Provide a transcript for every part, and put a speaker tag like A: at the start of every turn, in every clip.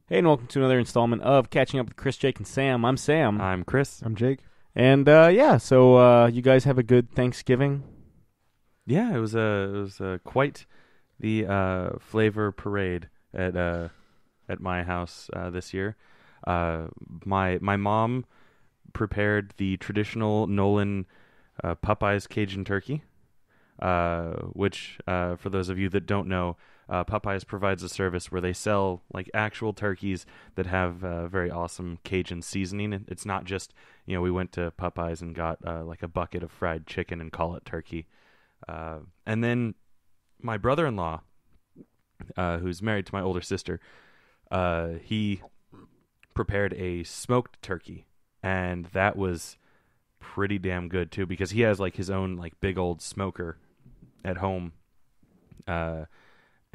A: Hey, and welcome to another installment of Catching Up with Chris, Jake, and Sam. I'm Sam.
B: I'm Chris.
C: I'm Jake.
A: And so you guys have a good Thanksgiving?
B: Yeah, it was quite the flavor parade at my house this year. My mom prepared the traditional Nolan Popeyes Cajun turkey, which for those of you that don't know, Popeyes provides a service where they sell like actual turkeys that have very awesome Cajun seasoning. It's not just, we went to Popeyes and got like a bucket of fried chicken and call it turkey. And then my brother-in-law, who's married to my older sister, he prepared a smoked turkey, and that was pretty damn good too, because he has like his own like big old smoker at home.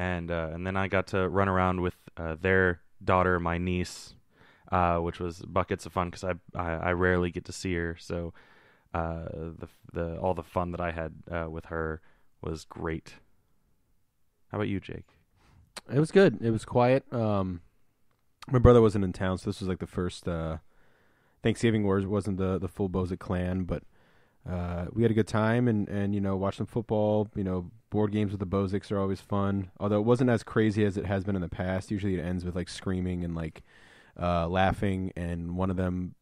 B: And then I got to run around with their daughter, my niece, which was buckets of fun because I rarely get to see her. So all the fun that I had with her was great. How about you, Jake?
C: It was good. It was quiet. My brother wasn't in town, so this was like the first Thanksgiving where it wasn't the full Bozic clan, but we had a good time and watched some football. Board games with the Bozics are always fun, although it wasn't as crazy as it has been in the past. Usually it ends with like screaming and like laughing, and one of them,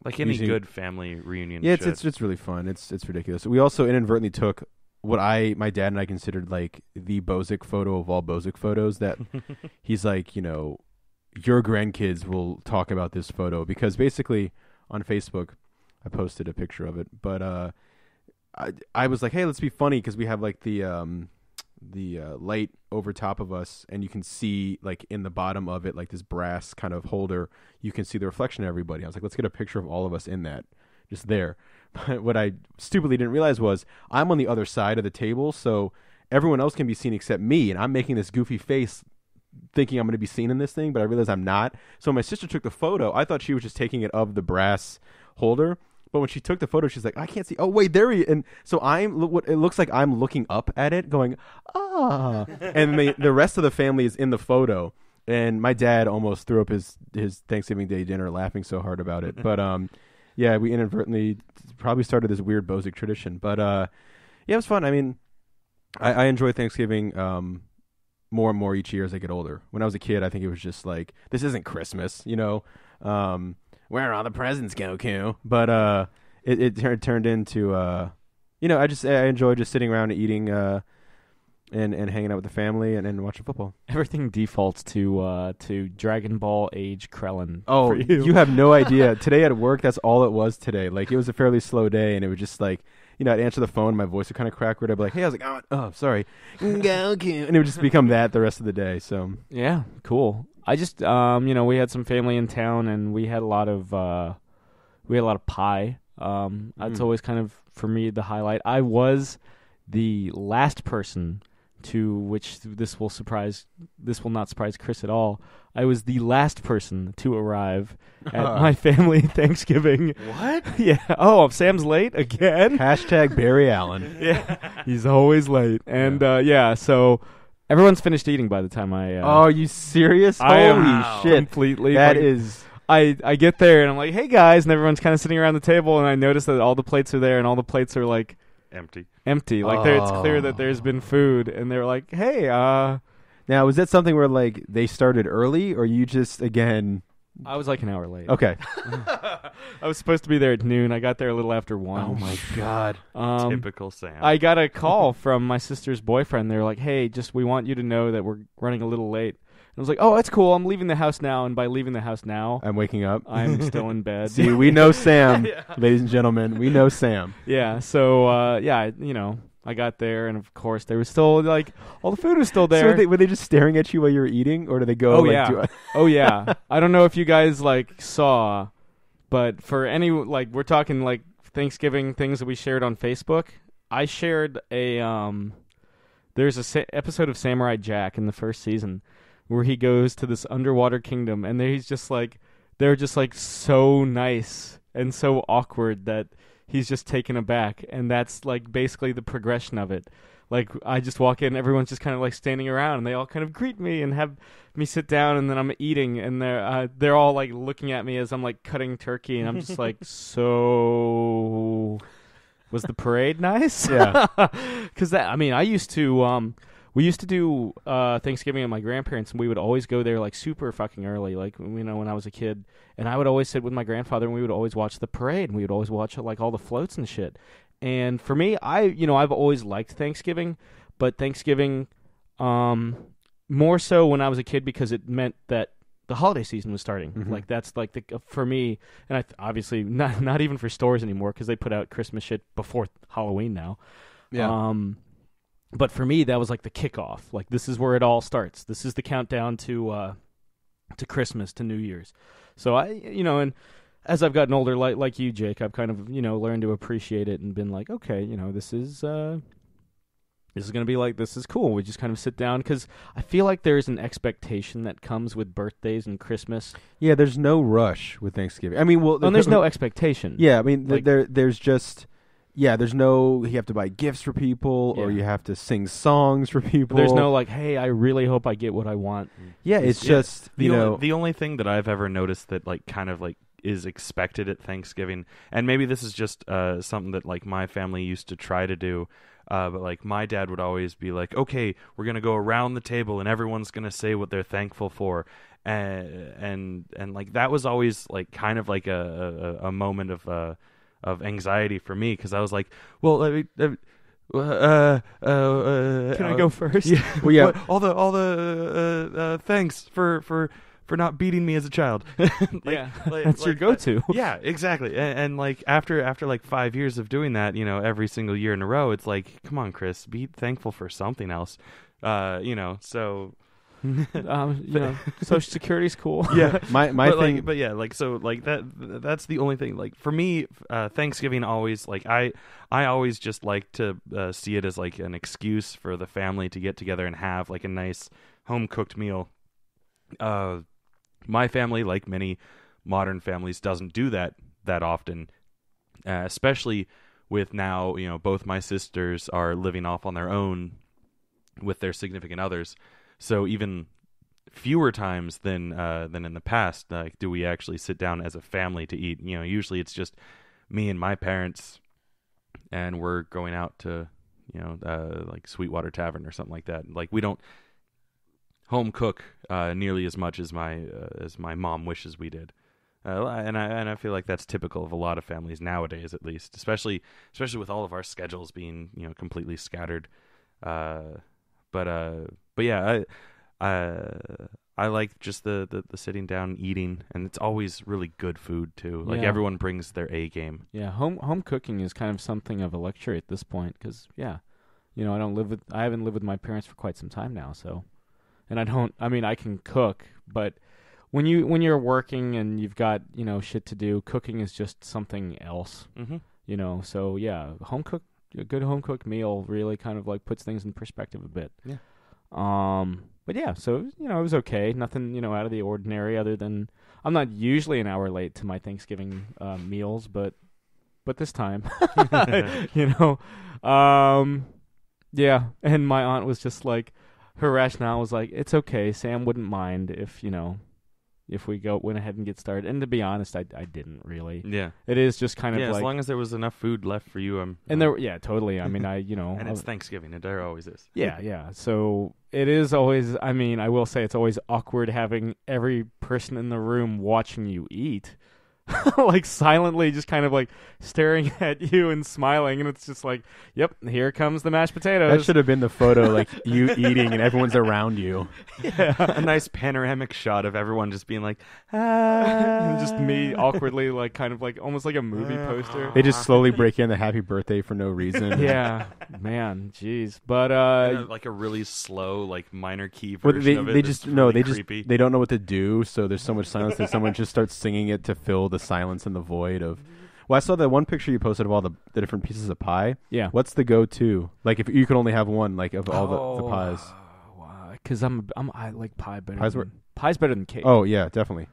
B: like any good family reunion.
C: Yeah, it's really fun. It's ridiculous. We also inadvertently took what my dad and I considered like the Bozic photo of all Bozic photos. That he's like, your grandkids will talk about this photo, because basically on Facebook I posted a picture of it, but I was like, hey, let's be funny, because we have like the light over top of us, and you can see like in the bottom of it, like this brass kind of holder, you can see the reflection of everybody. I was like, let's get a picture of all of us in that, just there. But what I stupidly didn't realize was I'm on the other side of the table, so everyone else can be seen except me, and I'm making this goofy face thinking I'm going to be seen in this thing, but I realized I'm not. So my sister took the photo. I thought she was just taking it of the brass holder, but when she took the photo, she's like, I can't see. Oh, wait, there he is. And so it looks like I'm looking up at it going, ah. And the rest of the family is in the photo. And my dad almost threw up his Thanksgiving Day dinner laughing so hard about it. But yeah, we inadvertently probably started this weird Bozic tradition. But yeah, it was fun. I mean, I enjoy Thanksgiving more and more each year as I get older. When I was a kid, I think it was just like, this isn't Christmas, where all the presents go, Q. But it turned into, I enjoy just sitting around and eating and hanging out with the family and watching football.
A: Everything defaults to Dragon Ball age Krellin.
C: Oh,
A: for you.
C: You have no idea. Today at work, that's all it was today. Like, it was a fairly slow day, and it was just like, I'd answer the phone, my voice would kind of crack weird. I'd be like, hey, I was like, oh, sorry. And it would just become that the rest of the day. So
A: yeah, cool. I just, we had some family in town, and we had a lot of pie. That's always kind of, for me, the highlight. I was the last person to which this will not surprise Chris at all. I was the last person to arrive at my family Thanksgiving.
C: What?
A: Yeah. Oh, Sam's late again?
C: Hashtag Barry Allen.
A: Yeah. He's always late. And so everyone's finished eating by the time I...
C: oh, are you serious? Holy shit.
A: Completely.
C: That is...
A: I get there and I'm like, hey guys, and everyone's kind of sitting around the table, and I notice that all the plates are there, and all the plates are like...
B: Empty.
A: Like, it's clear that there's been food, and they're like, hey,
C: Now, was that something where, like, they started early, or you just, again...
A: I was like an hour late.
C: Okay.
A: I was supposed to be there at noon. I got there a little after 1.
C: Oh, my God.
B: Typical Sam.
A: I got a call from my sister's boyfriend. They were like, hey, we want you to know that we're running a little late. I was like, oh, that's cool. I'm leaving the house now, and by leaving the house now...
C: I'm waking up.
A: I'm still in bed.
C: See, we know Sam, ladies and gentlemen. We know Sam.
A: Yeah, so, I got there, and of course, there was still, like, all the food was still there.
C: So were they just staring at you while you were eating, or did they go,
A: Oh, yeah. I don't know if you guys, like, saw, but for any, like, we're talking, like, Thanksgiving things that we shared on Facebook. I shared there's a episode of Samurai Jack in the first season where he goes to this underwater kingdom, and they're just like so nice and so awkward that he's just taken aback, and that's like basically the progression of it. Like I just walk in, everyone's just kind of like standing around, and they all kind of greet me and have me sit down, and then I'm eating, and they're all like looking at me as I'm like cutting turkey, and I'm just like, so was the parade nice?
C: Yeah.
A: Because I used to we used to do Thanksgiving at my grandparents, and we would always go there like super fucking early, like when I was a kid, and I would always sit with my grandfather, and we would always watch the parade, and we would always watch like all the floats and shit. And for me, I've always liked Thanksgiving, but Thanksgiving more so when I was a kid because it meant that the holiday season was starting.
C: Mm-hmm.
A: Like that's like for me, and obviously not even for stores anymore because they put out Christmas shit before Halloween now.
C: Yeah.
A: But for me, that was like the kickoff. Like this is where it all starts. This is the countdown to Christmas, to New Year's. So and as I've gotten older, like you, Jake, I've kind of learned to appreciate it and been like, okay, this is gonna be like, this is cool. We just kind of sit down because I feel like there's an expectation that comes with birthdays and Christmas.
C: Yeah, there's no rush with Thanksgiving. I mean,
A: there's no expectation.
C: Yeah, I mean,
A: Like-
C: there's just. Yeah, there's no, you have to buy gifts for people, or
A: Yeah.
C: you have to sing songs for people.
A: There's no like, hey, I really hope I get what I want.
C: Yeah, it's just,
B: the only thing that I've ever noticed that like kind of like is expected at Thanksgiving, and maybe this is just something that like my family used to try to do, but like my dad would always be like, okay, we're gonna go around the table and everyone's gonna say what they're thankful for, and like that was always like kind of like a moment of anxiety for me, because I was like, well,
A: Can I go first?
C: Yeah. Well, yeah.
B: all the thanks for not beating me as a child.
A: Yeah, that's your go-to.
B: Yeah, exactly. And like after like 5 years of doing that, every single year in a row, it's like, come on, Chris, be thankful for something else. So
A: Social Security's cool.
B: yeah,
C: my
B: but
C: thing.
B: like, but yeah, like so, like that's the only thing. Like for me, Thanksgiving always like I always just like to see it as like an excuse for the family to get together and have like a nice home cooked meal. My family, like many modern families, doesn't do that often, especially with now both my sisters are living off on their own with their significant others. So even fewer times than in the past, like, do we actually sit down as a family to eat. Usually it's just me and my parents, and we're going out to like Sweetwater Tavern or something like that. Like we don't home cook nearly as much as my mom wishes we did. And I feel like that's typical of a lot of families nowadays, at least, especially with all of our schedules being completely scattered. But yeah, I like just the sitting down eating, and it's always really good food too. Like
A: Yeah.
B: everyone brings their A game.
A: Yeah, home cooking is kind of something of a luxury at this point because I haven't lived with my parents for quite some time now, so, and I can cook, but when you're working and you've got shit to do, cooking is just something else.
B: Mm-hmm.
A: So yeah, a good home cooked meal really kind of like puts things in perspective a bit.
B: Yeah.
A: But yeah, so it was okay. Nothing out of the ordinary, other than I'm not usually an hour late to my Thanksgiving meals, but this time, yeah. And my aunt was just like, her rationale was like, it's okay. Sam wouldn't mind if we went ahead and get started. And to be honest, I didn't really.
B: Yeah.
A: It is just kind of
B: Yeah,
A: like,
B: as long as there was enough food left for you,
A: yeah, totally. I mean,
B: and it's Thanksgiving, and there always is.
A: yeah. So it is always, I mean, I will say it's always awkward having every person in the room watching you eat. Like silently just kind of like staring at you and smiling, and it's just like, yep, here comes the mashed potatoes.
C: That should have been the photo, like you eating and everyone's around you.
A: Yeah.
B: A nice panoramic shot of everyone just being like,
A: And just me awkwardly, like kind of like almost like a movie poster.
C: They just slowly break in the happy birthday for no reason.
A: Yeah, man, jeez. But
B: like a really slow, like minor key
C: Well,
B: version of it.
C: they
B: that's
C: just no,
B: really
C: they
B: creepy.
C: just they don't know what to do, so there's so much silence that someone just starts singing it to fill the silence and the void of. Well, I saw that one picture you posted of all the different pieces of pie.
A: yeah,
C: What's the go-to? Like if you could only have one, like of all the pies.
A: Because I like pie better.
C: Pie's
A: Pie's better than cake.
C: Oh yeah, definitely.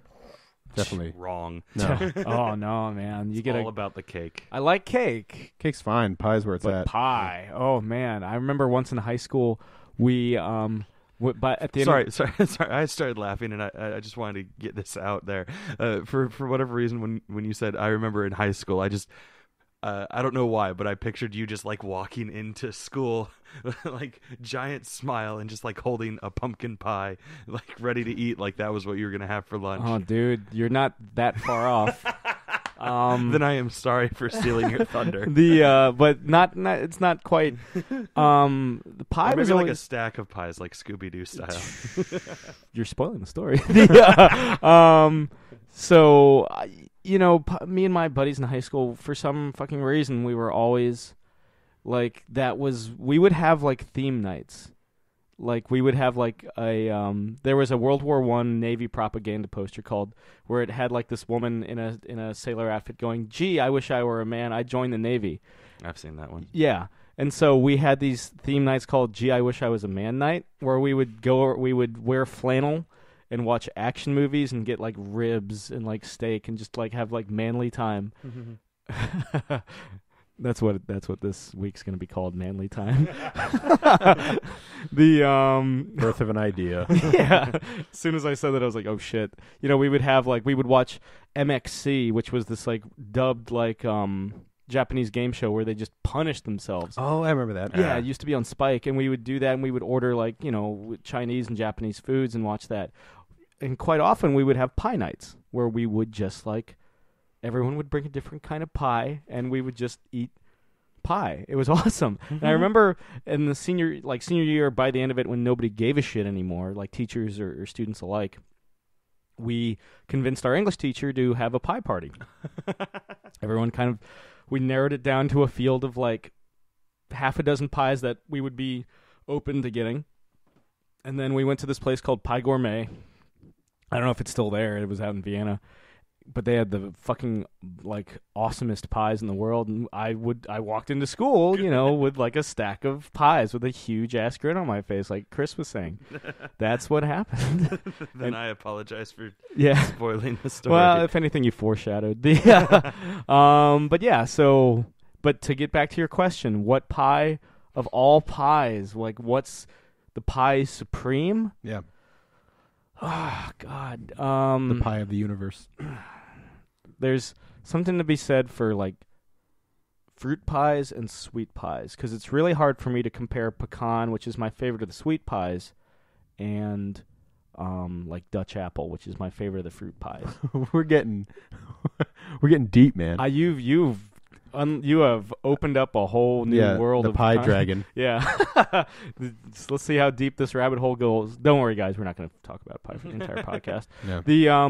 C: definitely.
B: Wrong.
C: No,
A: Oh no, man! You
B: It's
A: get
B: all about the cake.
A: I like cake,
C: cake's fine. Pie's where it's
A: but
C: at.
A: pie. Oh man, I remember once in high school we but at the end
B: Sorry. I started laughing, and I just wanted to get this out there. For whatever reason, when you said I remember in high school, I just I don't know why, but I pictured you just like walking into school, like giant smile, and just like holding a pumpkin pie, like ready to eat, like that was what you were gonna have for lunch.
A: Oh, dude, you're not that far off.
B: Then I am sorry for stealing your thunder.
A: But not it's not quite. The pie
B: Or
A: was
B: maybe like a
A: always,
B: stack of pies, like Scooby-Doo style.
A: You're spoiling the story. So me and my buddies in high school, for some fucking reason, we were always like we would have like theme nights. Like we would have like there was a World War I Navy propaganda poster where it had like this woman in a sailor outfit going, "Gee, I wish I were a man. I'd join the Navy."
B: I've seen that one.
A: Yeah. And so we had these theme nights called "Gee, I Wish I Was a Man" night, where we would wear flannel and watch action movies and get like ribs and like steak and just like have like manly time. That's what this week's gonna be called, manly time. The
C: Birth of an idea.
A: yeah. As soon as I said that, I was like, oh shit. We would watch MXC, which was this like dubbed like Japanese game show where they just punished themselves.
C: Oh, I remember that.
A: Yeah, it used to be on Spike, and we would do that, and we would order like Chinese and Japanese foods and watch that. And quite often we would have pie nights where we would just like everyone would bring a different kind of pie, and we would just eat pie. It was awesome. And I remember in the senior year, by the end of it, when nobody gave a shit anymore, like teachers or students alike, we convinced our English teacher to have a pie party. Everyone we narrowed it down to a field of like half a dozen pies that we would be open to getting. And then we went to this place called Pie Gourmet. I don't know if it's still there. It was out in Vienna. But they had the fucking like awesomest pies in the world, and I walked into school, with like a stack of pies with a huge ass grin on my face, like Chris was saying. That's what happened.
B: Then I apologize for
A: Yeah.
B: spoiling the story.
A: Well, if anything, you foreshadowed the. But to get back to your question, what pie of all pies? Like, what's the pie supreme?
C: Yeah.
A: Oh God.
C: The pie of the universe.
A: There's something to be said for like fruit pies and sweet pies, because it's really hard for me to compare pecan, which is my favorite of the sweet pies, and like Dutch apple, which is my favorite of the fruit pies.
C: we're getting deep, man.
A: You have opened up a whole new world of
C: pie dragon.
A: Yeah. Let's see how deep this rabbit hole goes. Don't worry, guys. We're not going to talk about pie for the entire podcast.
C: No.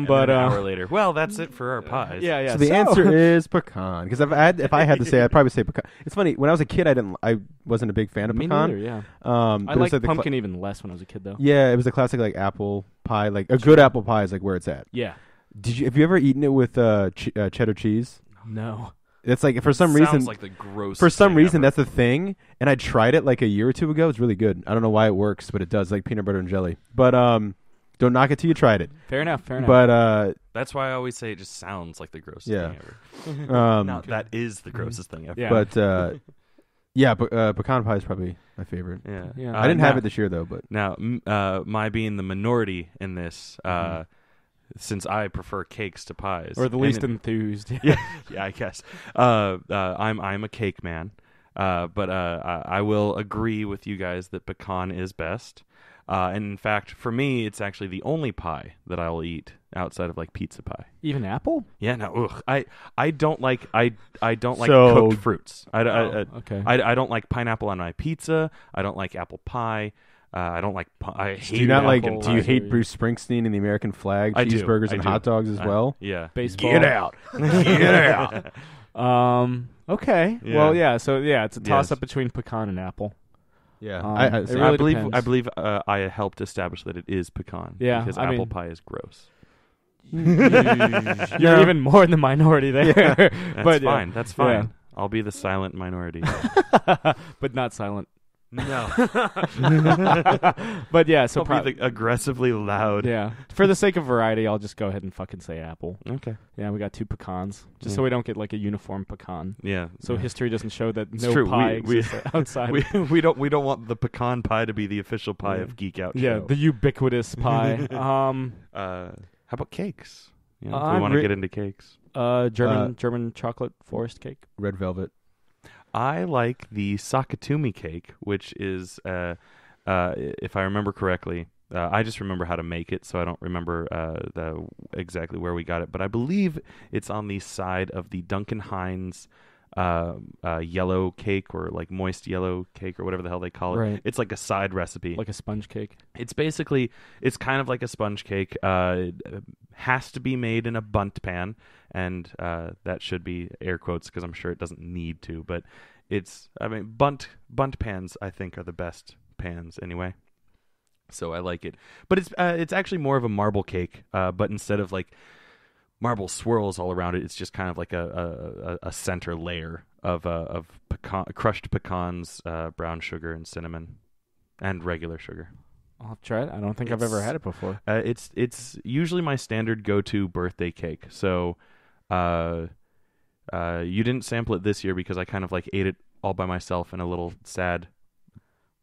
B: But an hour later. Well, that's it for our pies.
A: Yeah.
C: So the answer is pecan. Because if I had to say, I'd probably say pecan. It's funny. When I was a kid, I wasn't a big fan of
A: Me
C: pecan.
A: neither, yeah. I
C: liked
A: liked pumpkin even less when I was a kid, though.
C: Yeah, it was a classic like apple pie. Like a good apple pie is like where it's at.
A: Yeah.
C: Have you ever eaten it with cheddar cheese?
A: No.
C: It's like for some
B: Sounds
C: reason.
B: like the grossest
C: For some
B: thing
C: reason,
B: ever.
C: that's a thing, and I tried it like a year or two ago. It's really good. I don't know why it works, but it does, like peanut butter and jelly. But don't knock it till you tried it.
A: Fair enough.
C: But
B: that's why I always say it just sounds like the grossest
C: Yeah.
B: thing ever. No, that is the grossest thing ever.
A: Yeah.
C: But pecan pie is probably my favorite.
B: Yeah.
C: I didn't have it this year though. But
B: Now, my being the minority in this, since I prefer cakes to pies,
A: Or the least enthused.
B: yeah, I guess. I'm a cake man, but I will agree with you guys that pecan is best. And in fact, for me, it's actually the only pie that I'll eat outside of like pizza pie.
A: Even apple?
B: Yeah, no, I don't like
C: So-
B: cooked fruits.
A: Okay.
B: I don't like pineapple on my pizza. I don't like apple pie. I don't like. I hate.
C: do you not like?
A: apple
C: Do you
A: pie.
C: hate Bruce Springsteen and the American flag,
B: I do.
C: cheeseburgers
B: I
C: and
B: do.
C: hot dogs as well?
B: Yeah.
A: Baseball.
C: Get out! Get out!
A: Okay.
B: Yeah.
A: Well, yeah. So yeah, it's a toss
B: Yes.
A: up between pecan and apple.
C: Yeah,
A: It really
B: I
A: depends.
B: believe I helped establish that it is pecan.
A: Yeah,
B: because
A: I
B: apple
A: mean-
B: pie is gross.
A: You're even more in the minority there.
B: That's
A: But,
B: fine. That's fine.
A: yeah.
B: I'll be the silent minority.
A: But not silent
B: No.
A: But yeah, so
B: I'll be the aggressively loud.
A: yeah. For the sake of variety, I'll just go ahead and fucking say apple.
B: Okay.
A: Yeah, we got 2 pecans, just
B: Yeah.
A: so we don't get like a uniform pecan.
B: Yeah.
A: So history doesn't show that
B: It's
A: no
B: true.
A: pie
B: We
A: exists outside.
B: we don't want the pecan pie to be the official pie
A: Yeah.
B: of Geek Out
A: Yeah,
B: show.
A: the ubiquitous pie.
B: How about cakes? You know, if
A: I'm
B: we want to get into cakes.
A: German chocolate forest cake.
C: Red velvet.
B: I like the Sakatumi cake, which is, if I remember correctly, I just remember how to make it, so I don't remember exactly where we got it. But I believe it's on the side of the Duncan Hines yellow cake, or like moist yellow cake, or whatever the hell they call it.
A: Right.
B: It's like a side recipe.
A: Like a sponge cake.
B: It's kind of like a sponge cake. It has to be made in a bunt pan, and that should be air quotes because I'm sure it doesn't need to. But bunt pans I think are the best pans anyway. So I like it. But it's actually more of a marble cake. But instead of like marble swirls all around it, it's just kind of like a center layer of crushed pecans, brown sugar, and cinnamon, and regular sugar.
A: I'll try it. I don't think I've ever had it before.
B: It's usually my standard go-to birthday cake. So, you didn't sample it this year because I kind of like ate it all by myself in a little sad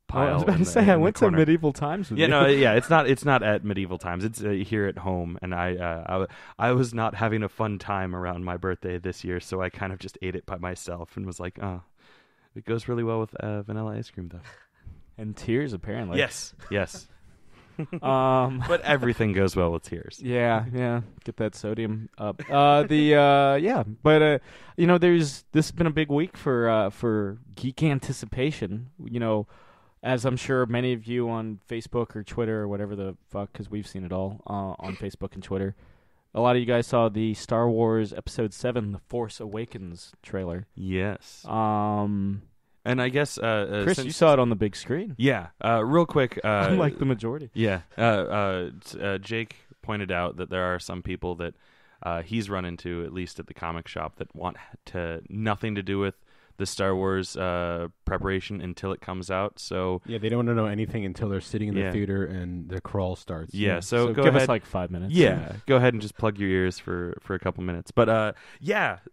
B: pile.
A: I was about to say I went to medieval times with you.
B: It's not at medieval times. It's here at home, and I was not having a fun time around my birthday this year, so I kind of just ate it by myself and was like, oh, it goes really well with vanilla ice cream though.
A: And tears, apparently.
B: Yes.
A: But
B: But everything goes well with tears.
A: yeah. Get that sodium up. But this has been a big week for geek anticipation. You know, as I'm sure many of you on Facebook or Twitter or whatever the fuck, because we've seen it all on Facebook and Twitter. A lot of you guys saw the Star Wars Episode 7, The Force Awakens trailer.
B: Yes. And I guess
A: Chris, you saw it on the big screen.
B: Yeah. Real quick.
A: Unlike the majority.
B: Yeah. Jake pointed out that there are some people that he's run into, at least at the comic shop, that want nothing to do with the Star Wars preparation until it comes out. So
C: yeah, they don't want to know anything until they're sitting in the theater and the crawl starts.
B: Yeah, so go
A: give
B: ahead.
A: us like 5 minutes.
B: Yeah, go ahead and just plug your ears for a couple minutes. But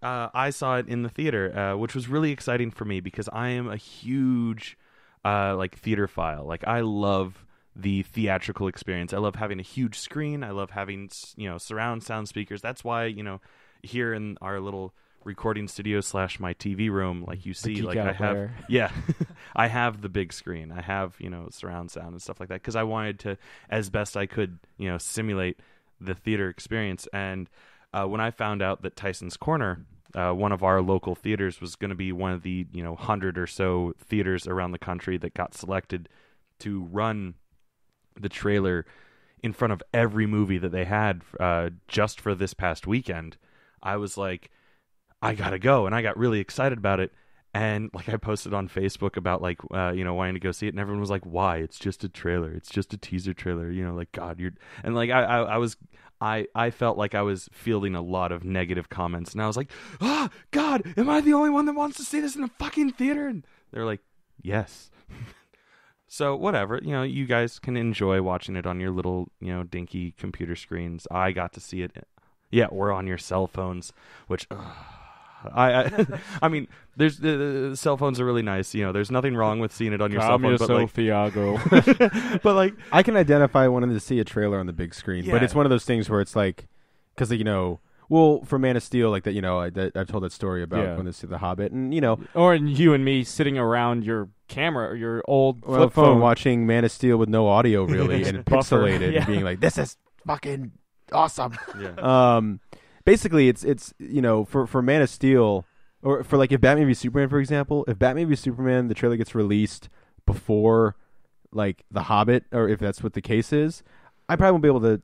B: I saw it in the theater, which was really exciting for me because I am a huge theater file. Like, I love the theatrical experience. I love having a huge screen. I love having surround sound speakers. That's why here in our little recording studio / my TV room, like you see, like I have, I have the big screen. I have surround sound and stuff like that because I wanted to, as best I could, simulate the theater experience. And when I found out that Tyson's Corner, one of our local theaters, was going to be one of the 100 or so theaters around the country that got selected to run the trailer in front of every movie that they had just for this past weekend, I was like, I gotta go, and I got really excited about it. And like I posted on Facebook about wanting to go see it, and everyone was like, "Why? It's just a trailer. It's just a teaser trailer." God, you're and like I felt like I was fielding a lot of negative comments, and I was like, "Oh God, am I the only one that wants to see this in a fucking theater?" And they're like, "Yes." So whatever, you guys can enjoy watching it on your little dinky computer screens. I got to see it, or on your cell phones, which. I mean, there's the cell phones are really nice. There's nothing wrong with seeing it on your cell phone. But
A: but
C: like, I can identify wanting to see a trailer on the big screen, but it's one of those things where it's like, because for Man of Steel, like that, I've told that story about when they see The Hobbit, and
A: or you and me sitting around your camera or your old flip
C: phone watching Man of Steel with no audio really and pixelated,
A: yeah.
C: and being like, this is fucking awesome.
B: Yeah.
C: Basically, it's for Man of Steel, or for like if Batman v Superman, for example, if Batman v Superman, the trailer gets released before like The Hobbit, or if that's what the case is, I probably won't be able to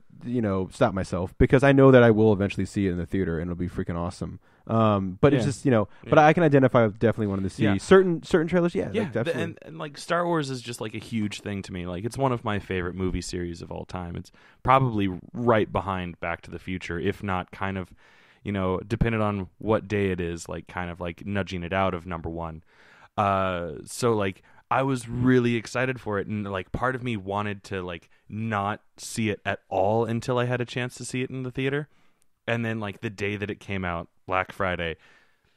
C: stop myself because I know that I will eventually see it in the theater and it'll be freaking awesome. But it's just but I can identify with definitely wanting to see certain trailers. Definitely.
B: And like Star Wars is just like a huge thing to me. Like, it's one of my favorite movie series of all time. It's probably right behind Back to the Future, if not kind of depending on what day it is, like kind of like nudging it out of number one. So like I was really excited for it, and like part of me wanted to like not see it at all until I had a chance to see it in the theater. And then like the day that it came out, Black Friday,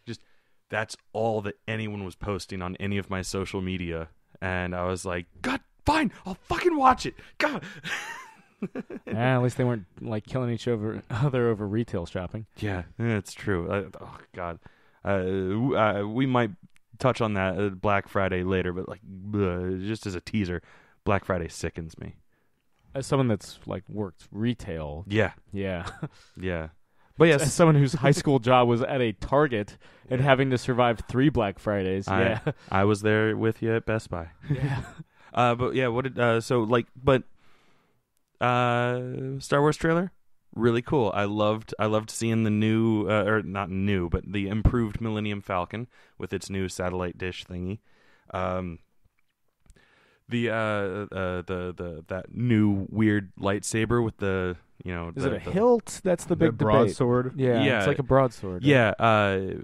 B: just that's all that anyone was posting on any of my social media. And I was like, God, fine, I'll fucking watch it. God.
A: At least they weren't like killing each other over retail shopping.
B: Yeah, it's true. Oh God, we might touch on that Black Friday later, but like just as a teaser, Black Friday sickens me.
A: As someone that's like worked retail,
B: Yeah,
A: yeah.
B: but yes,
A: As someone whose high school job was at a Target and having to survive 3 Black Fridays,
B: I was there with you at Best Buy.
A: Yeah.
B: But yeah, what did Star Wars trailer? Really cool. I loved seeing the new or not new, but the improved Millennium Falcon with its new satellite dish thingy. That new weird lightsaber with the
A: is it a hilt? That's the big debate.
C: broadsword.
A: Yeah, it's like a broadsword.
B: Yeah,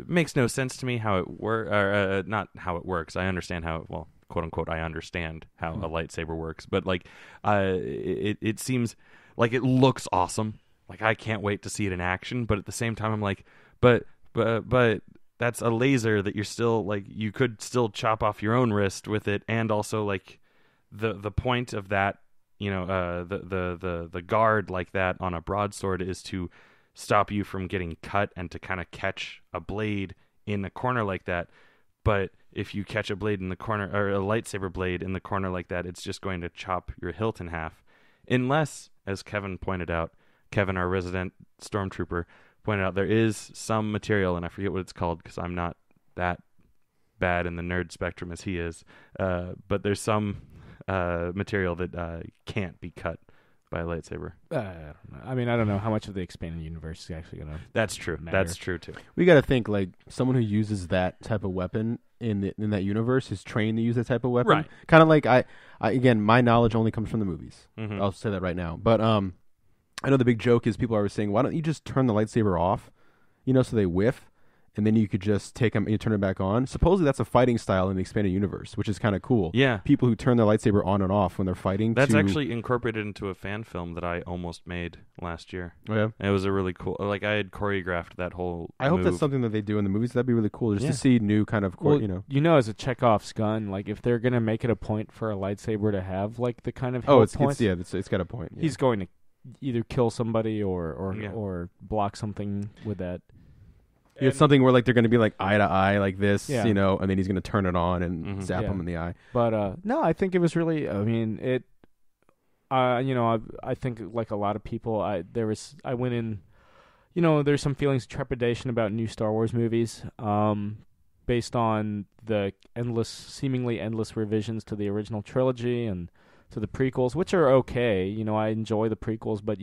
B: makes no sense to me how it works. Not how it works. I understand how quote unquote, I understand how a lightsaber works, but like, it seems like it looks awesome. Like I can't wait to see it in action, but at the same time, I'm like, but that's a laser that you're still like, you could still chop off your own wrist with it, and also like the point of that, the guard like that on a broadsword is to stop you from getting cut and to kind of catch a blade in a corner like that. But if you catch a blade in the corner, or a lightsaber blade in the corner like that, it's just going to chop your hilt in half. Unless, as Kevin, our resident stormtrooper, pointed out, there is some material, and I forget what it's called because I'm not that bad in the nerd spectrum as he is, but there's some material that can't be cut by a lightsaber.
A: I mean, I don't know how much of the expanded universe is actually going to.
B: That's true.
A: Matter.
B: That's true too.
C: We got to think like someone who uses that type of weapon in that universe is trained to use that type of weapon.
B: Right.
C: Kind of like I again, my knowledge only comes from the movies.
B: Mm-hmm.
C: I'll say that right now. But I know the big joke is people are saying, why don't you just turn the lightsaber off, so they whiff, and then you could just take them and turn it back on. Supposedly that's a fighting style in the expanded universe, which is kind of cool.
B: Yeah.
C: People who turn their lightsaber on and off when they're fighting.
B: That's actually incorporated into a fan film that I almost made last year.
C: Oh, yeah.
B: It was a really cool, like I had choreographed that whole
C: I hope
B: move.
C: that's something that they do in the movies. That'd be really cool just to see new kind of,
A: as a Chekhov's gun, like if they're going to make it a point for a lightsaber to have like the kind of
C: it's got a point. Yeah.
A: He's going to either kill somebody or block something with that.
C: It's something where like they're going to be like eye to eye like this, and then he's going to turn it on and zap him in the eye.
A: But no, I think it was really. I mean, it. I think like a lot of people, I went in. There's some trepidation about new Star Wars movies, based on the seemingly endless revisions to the original trilogy and to the prequels, which are okay. I enjoy the prequels, but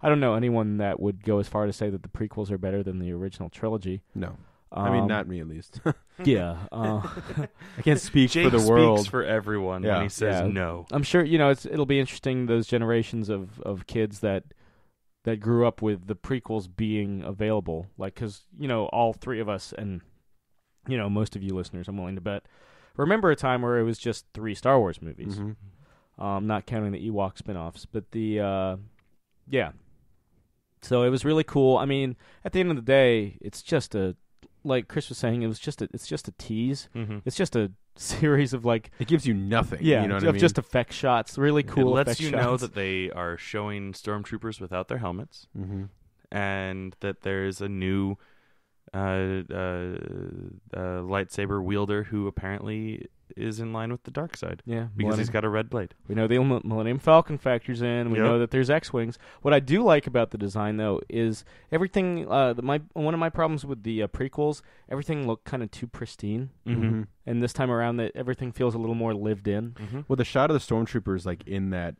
A: I don't know anyone that would go as far to say that the prequels are better than the original trilogy.
C: No. I mean, not me at least.
A: Yeah.
C: I can't speak
B: Jake
C: for the world.
B: speaks for everyone when he says no.
A: I'm sure, it'll be interesting, those generations of kids that grew up with the prequels being available. Like, because, all three of us and, most of you listeners, I'm willing to bet, remember a time where it was just 3 Star Wars movies.
C: Mm-hmm.
A: Not counting the Ewok spinoffs, but yeah. So it was really cool. I mean, at the end of the day, it's just like Chris was saying, it's just a tease.
B: Mm-hmm.
A: It's just a series of like,
C: it gives you nothing.
A: Yeah,
C: you know what I mean?
A: just effect shots, really cool.
B: It lets you know
A: shots.
B: that they are showing stormtroopers without their helmets, and that there's a new lightsaber wielder who apparently is in line with the dark side.
A: Yeah,
B: because he's got a red blade.
A: We know the Millennium Falcon factors in. We know that there's X-wings. What I do like about the design, though, is everything. One of my problems with the prequels, everything looked kind of too pristine.
C: Mm-hmm.
A: And this time around, that everything feels a little more lived in.
B: Mm-hmm.
C: Well, the shot of the stormtroopers, like in that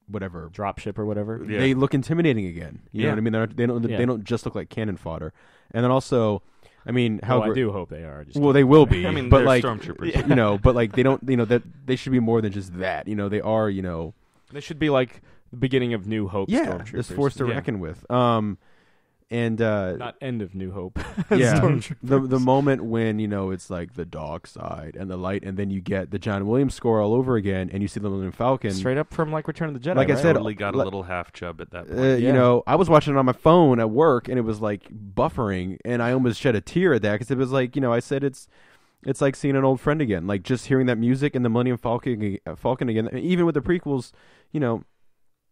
C: whatever
A: dropship or whatever,
C: they look intimidating again. You know what I mean? They don't just look like cannon fodder. And then also, I mean,
A: I do hope they are.
C: They will be.
B: I mean,
C: but
B: they're
C: like
B: stormtroopers.
C: but like they don't. That they should be more than just that. They are.
A: They should be like the beginning of New Hope.
C: Yeah,
A: stormtroopers.
C: this force to reckon with.
A: Not end of New Hope.
C: yeah,
A: Stormtroopers.
C: the moment when it's like the dark side and the light, and then you get the John Williams score all over again, and you see the Millennium Falcon
A: Straight up from like Return of the Jedi.
C: Like I
A: right?
C: said,
B: Totally got a little half chub at that point.
C: I was watching it on my phone at work, and it was like buffering, and I almost shed a tear at that because it was like, I said it's like seeing an old friend again. Like just hearing that music and the Millennium Falcon again. Even with the prequels,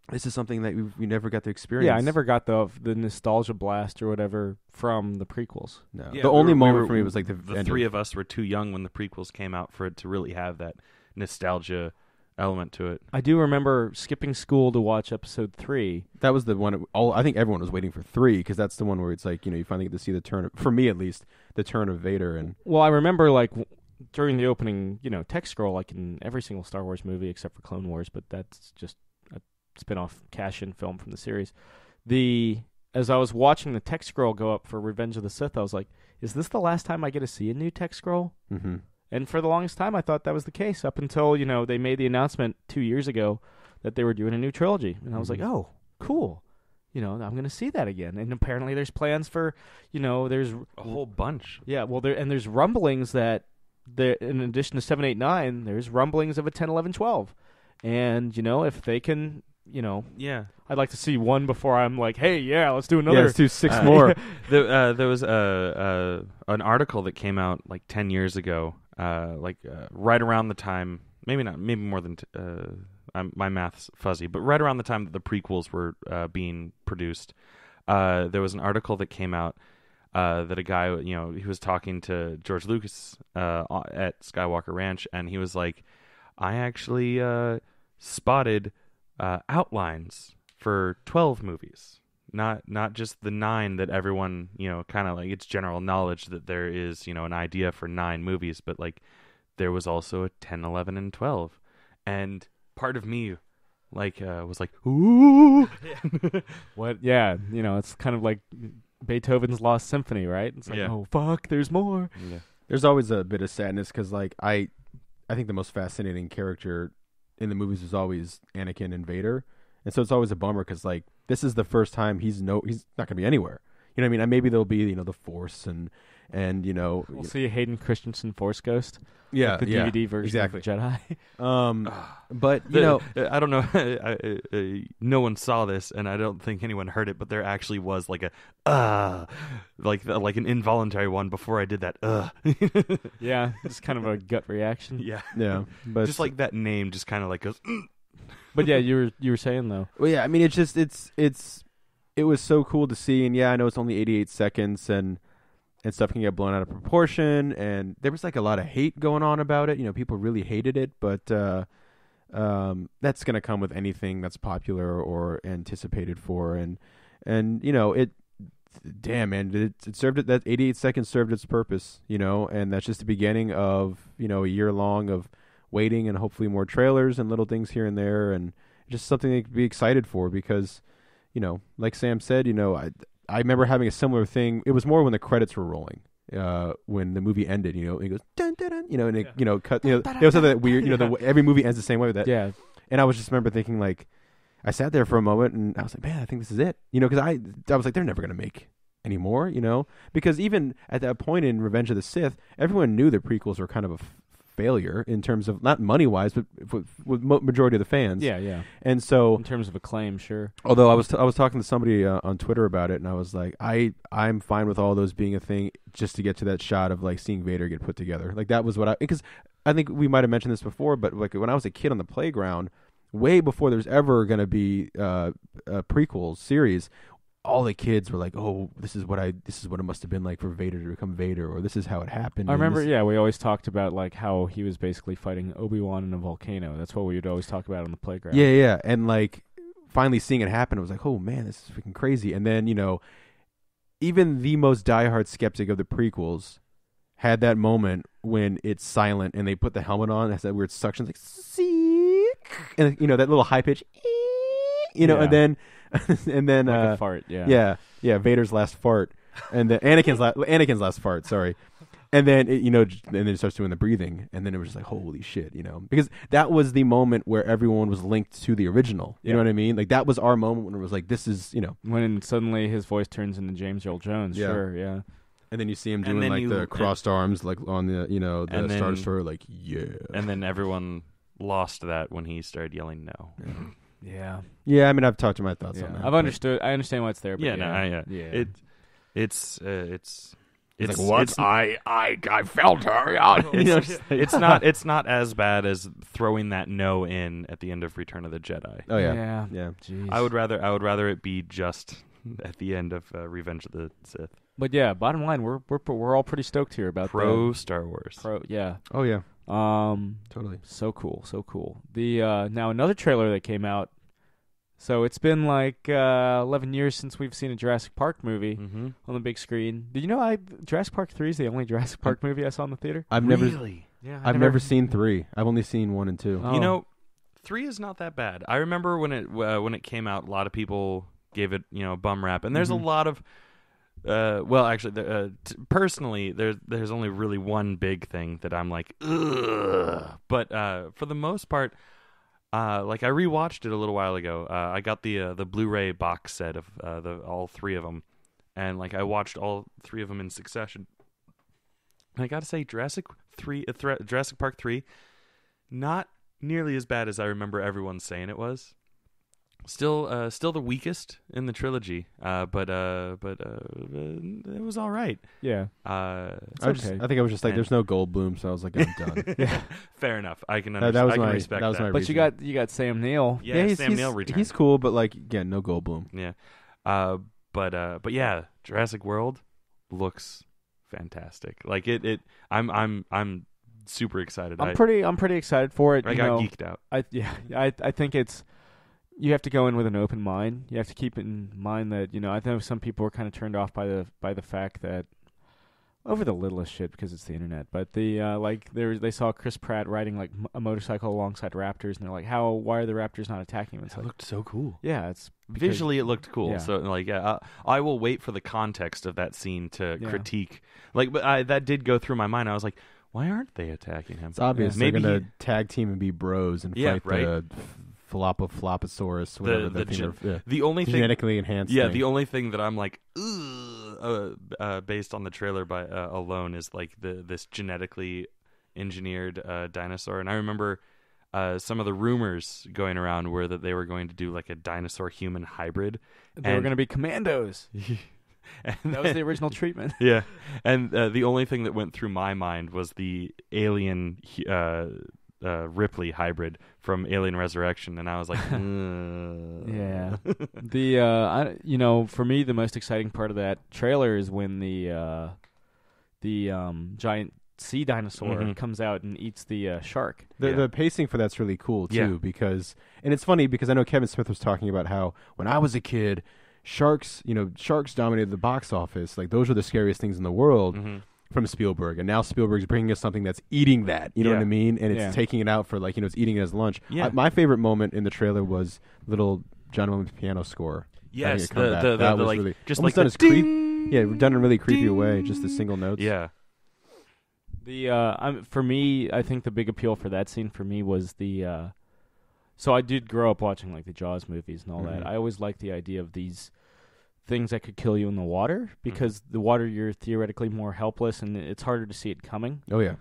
C: this is something that we never got to experience.
A: Yeah, I never got the nostalgia blast or whatever from the prequels.
C: No,
B: Yeah,
C: the only moment for me was like
B: the three of us were too young when the prequels came out for it to really have that nostalgia element to it.
A: I do remember skipping school to watch episode 3.
C: That was the one. I think everyone was waiting for 3 because that's the one where it's like you finally get to see the turn. For me, at least, the turn of Vader. And
A: Well, I remember like during the opening, text scroll, like in every single Star Wars movie except for Clone Wars, but that's just a spin-off cash-in film from the series. As I was watching the text scroll go up for Revenge of the Sith, I was like, is this the last time I get to see a new text scroll?
C: Mm-hmm.
A: And for the longest time, I thought that was the case up until, they made the announcement 2 years ago that they were doing a new trilogy. And I was like, oh, cool. I'm going to see that again. And apparently there's plans for, there's
B: A whole bunch.
A: Yeah, well, there's rumblings that, in addition to 7, 8, 9, there's rumblings of a 10, 11, 12. And, if they can,
B: Yeah.
A: I'd like to see one before I'm like, hey, yeah, let's do another.
C: Yeah, let's do 6 more.
B: There was an article that came out like 10 years ago, right around the time, maybe more than, my math's fuzzy, but right around the time that the prequels were being produced, there was an article that came out that a guy, he was talking to George Lucas at Skywalker Ranch, and he was like, I actually spotted outlines for 12 movies, not just the 9 that everyone, kind of like it's general knowledge that there is, an idea for 9 movies, but like there was also a 10, 11, and 12. And part of me was like, ooh.
A: What? Yeah, it's kind of like Beethoven's Lost Symphony, right? It's like, oh, fuck, there's more.
B: Yeah.
C: There's always a bit of sadness because like I think the most fascinating character in the movies is always Anakin and Vader. And so it's always a bummer because like this is the first time he's not going to be anywhere. You know what I mean? And maybe there'll be the Force and
A: we'll see Hayden Christensen Force Ghost.
C: Yeah,
A: like the DVD version
C: exactly.
A: of Jedi.
C: But
B: I don't know. No one saw this, and I don't think anyone heard it. But there actually was like like an involuntary one before I did that.
A: Yeah, it's kind of a gut reaction.
C: yeah, but
B: just like that name, just kind of like goes.
A: But yeah, you were saying though.
C: Well, yeah, I mean, it was so cool to see, and yeah, I know it's only 88 seconds, and stuff can get blown out of proportion, and there was like a lot of hate going on about it. People really hated it, but that's gonna come with anything that's popular or anticipated for, and it. Damn, man, it served it. That 88 seconds served its purpose, and that's just the beginning of a year long of waiting and hopefully more trailers and little things here and there, and just something to be excited for because, like Sam said, I remember having a similar thing. It was more when the credits were rolling, when the movie ended. It goes dun dun dun, and it cut. They also have that weird. Every movie ends the same way with that.
A: Yeah,
C: and I was just remember thinking like, I sat there for a moment and I was like, man, I think this is it. Because I was like, they're never gonna make any more. Because even at that point in Revenge of the Sith, everyone knew the prequels were kind of a failure in terms of not money wise, but with majority of the fans.
A: Yeah.
C: And so
A: in terms of acclaim, sure.
C: Although I was talking to somebody on Twitter about it, and I was like, I'm fine with all those being a thing just to get to that shot of like seeing Vader get put together. Like that was because I think we might have mentioned this before, but like when I was a kid on the playground, way before there's ever going to be a prequel series, all the kids were like, "Oh, this is what it must have been like for Vader to become Vader, or this is how it happened."
A: I remember, we always talked about like how he was basically fighting Obi-Wan in a volcano. That's what we would always talk about on the playground.
C: Yeah, and like finally seeing it happen, I was like, "Oh man, this is freaking crazy!" And then even the most diehard skeptic of the prequels had that moment when it's silent and they put the helmet on, it has that weird suction, like "see," and that little high pitch, and then. And then
A: like a fart, yeah,
C: Vader's last fart, and then Anakin's last fart. Sorry, And then and then it starts doing the breathing, and then it was just like, holy shit, because that was the moment where everyone was linked to the original. You know what I mean? Like that was our moment when it was like, this is
A: when suddenly his voice turns into James Earl Jones.
C: Yeah.
A: Sure, yeah.
C: And then you see him doing like the crossed arms, like on the the Star Destroyer, like
B: And then everyone lost that when he started yelling no.
A: Yeah.
C: Yeah, I mean, I've talked to my thoughts on that.
A: I've understood. I understand why it's there. But
B: Yeah. It's
C: like, what? I felt her.
B: It's not as bad as throwing that no in at the end of Return of the Jedi.
C: Oh yeah.
A: Jeez.
B: I would rather it be just at the end of Revenge of the Sith.
A: But yeah, bottom line, we're all pretty stoked here about
B: Star Wars.
A: Yeah.
C: Oh yeah.
A: Totally. So cool. The now another trailer that came out. So it's been like 11 years since we've seen a Jurassic Park movie on the big screen. Did you know Jurassic Park 3 is the only Jurassic Park movie I saw in the theater?
C: I've never seen 3. I've only seen 1 and 2.
A: Oh.
B: 3 is not that bad. I remember when it came out, a lot of people gave it a bum rap, and there's a lot of personally, there's only really one big thing that I'm like, ugh. But for the most part. Like I rewatched it a little while ago. I got the Blu-ray box set of all 3 of them, and like I watched all 3 of them in succession. And I got to say, Jurassic Park 3, not nearly as bad as I remember everyone saying it was. Still the weakest in the trilogy, but it was all right.
A: Yeah.
C: I think I was just like, there's no Goldblum, so I was like, I'm done.
B: Yeah. Fair enough. I can
C: That
B: understand.
C: was
B: respect
C: that. Was my
A: but
C: reason.
A: you got Sam Neill.
B: Yeah, Sam Neill returned.
C: He's cool, but like again, no Goldblum.
B: Yeah. But yeah, Jurassic World looks fantastic. Like I'm super excited.
A: I'm pretty excited for it.
B: I got geeked out.
A: I think it's. You have to go in with an open mind. You have to keep in mind that I know some people were kind of turned off by the fact that over the littlest shit because it's the internet. But they saw Chris Pratt riding like a motorcycle alongside raptors, and they're like, why are the raptors not attacking him? It's
C: It
A: like,
C: looked so cool.
A: yeah, it's
B: Visually, it looked cool.
A: Yeah.
B: So, like, I will wait for the context of that scene to critique. Like, but that did go through my mind. I was like, why aren't they attacking him?
C: It's obvious they're going to tag team and be bros and fight the Falloposaurus, whatever
B: the only thing
C: genetically enhanced.
B: Yeah,
C: thing.
B: the only thing that I'm like, based on the trailer alone is like this genetically engineered dinosaur. And I remember some of the rumors going around were that they were going to do like a dinosaur human hybrid.
A: They were going to be commandos. That was the original treatment.
B: Yeah, and the only thing that went through my mind was the alien Ripley hybrid from Alien Resurrection, and I was like,
A: yeah. For me, the most exciting part of that trailer is when the giant sea dinosaur comes out and eats the shark.
C: The pacing for that's really cool too, because it's funny because I know Kevin Smith was talking about how when I was a kid, sharks dominated the box office. Like those are the scariest things in the world. From Spielberg, and now Spielberg's bringing us something that's eating that, you know what I mean? And it's taking it out for like, it's eating it as lunch.
B: Yeah.
C: My favorite moment in the trailer was little John Williams piano score.
B: Yes,
C: that was
B: like,
C: really
B: just
C: almost
B: like
C: done
B: the
C: done in a really creepy way, just the single notes.
B: Yeah.
A: For me, I think the big appeal for that scene for me was the. So I did grow up watching like the Jaws movies and all that. I always liked the idea of these things that could kill you in the water because the water you're theoretically more helpless and it's harder to see it coming.
C: Oh yeah.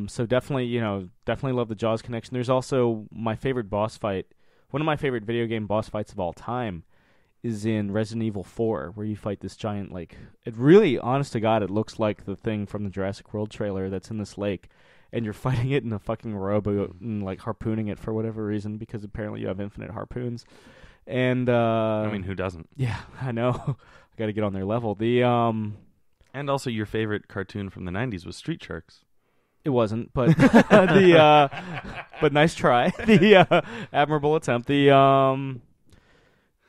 A: So definitely love the Jaws connection. There's also my favorite boss fight. One of my favorite video game boss fights of all time is in Resident Evil 4, where you fight this giant, like, it really, honest to God, it looks like the thing from the Jurassic World trailer that's in this lake, and you're fighting it in a fucking rowboat and like harpooning it for whatever reason because apparently you have infinite harpoons. And
B: I mean, who doesn't?
A: Yeah, I know. I got to get on their level.
B: And also, your favorite cartoon from the '90s was Street Sharks.
A: It wasn't, but but nice try. The admirable attempt.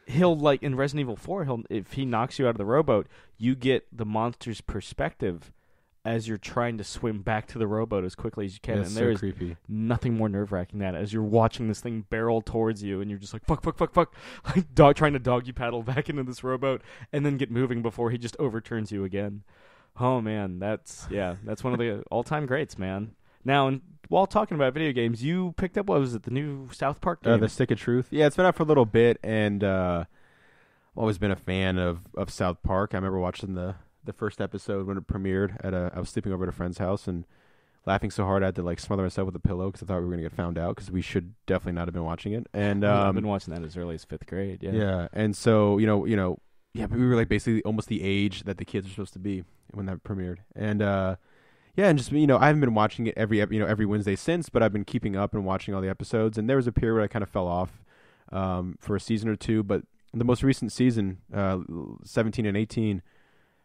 A: He'll like in Resident Evil 4. If he knocks you out of the rowboat, you get the monster's perspective as you're trying to swim back to the rowboat as quickly as you can.
C: That's
A: and there is
C: creepy.
A: Nothing more nerve-wracking than that as you're watching this thing barrel towards you and you're just like, fuck, like trying to doggy paddle back into this rowboat and then get moving before he just overturns you again. Oh man, that's one of the all-time greats, man. Now, while talking about video games, you picked up, what was it, the new South Park game?
C: The Stick of Truth. Yeah, it's been out for a little bit, and I've always been a fan of South Park. I remember watching the first episode when it premiered. I was sleeping over at a friend's house and laughing so hard I had to like smother myself with a pillow because I thought we were going to get found out because we should definitely not have been watching it. And
A: I've been watching that as early as 5th grade. Yeah.
C: Yeah, and so yeah, but we were like basically almost the age that the kids are supposed to be when that premiered. And yeah, and just I haven't been watching it every Wednesday since, but I've been keeping up and watching all the episodes. And there was a period where I kind of fell off for a season or two, but the most recent season, 17 and 18,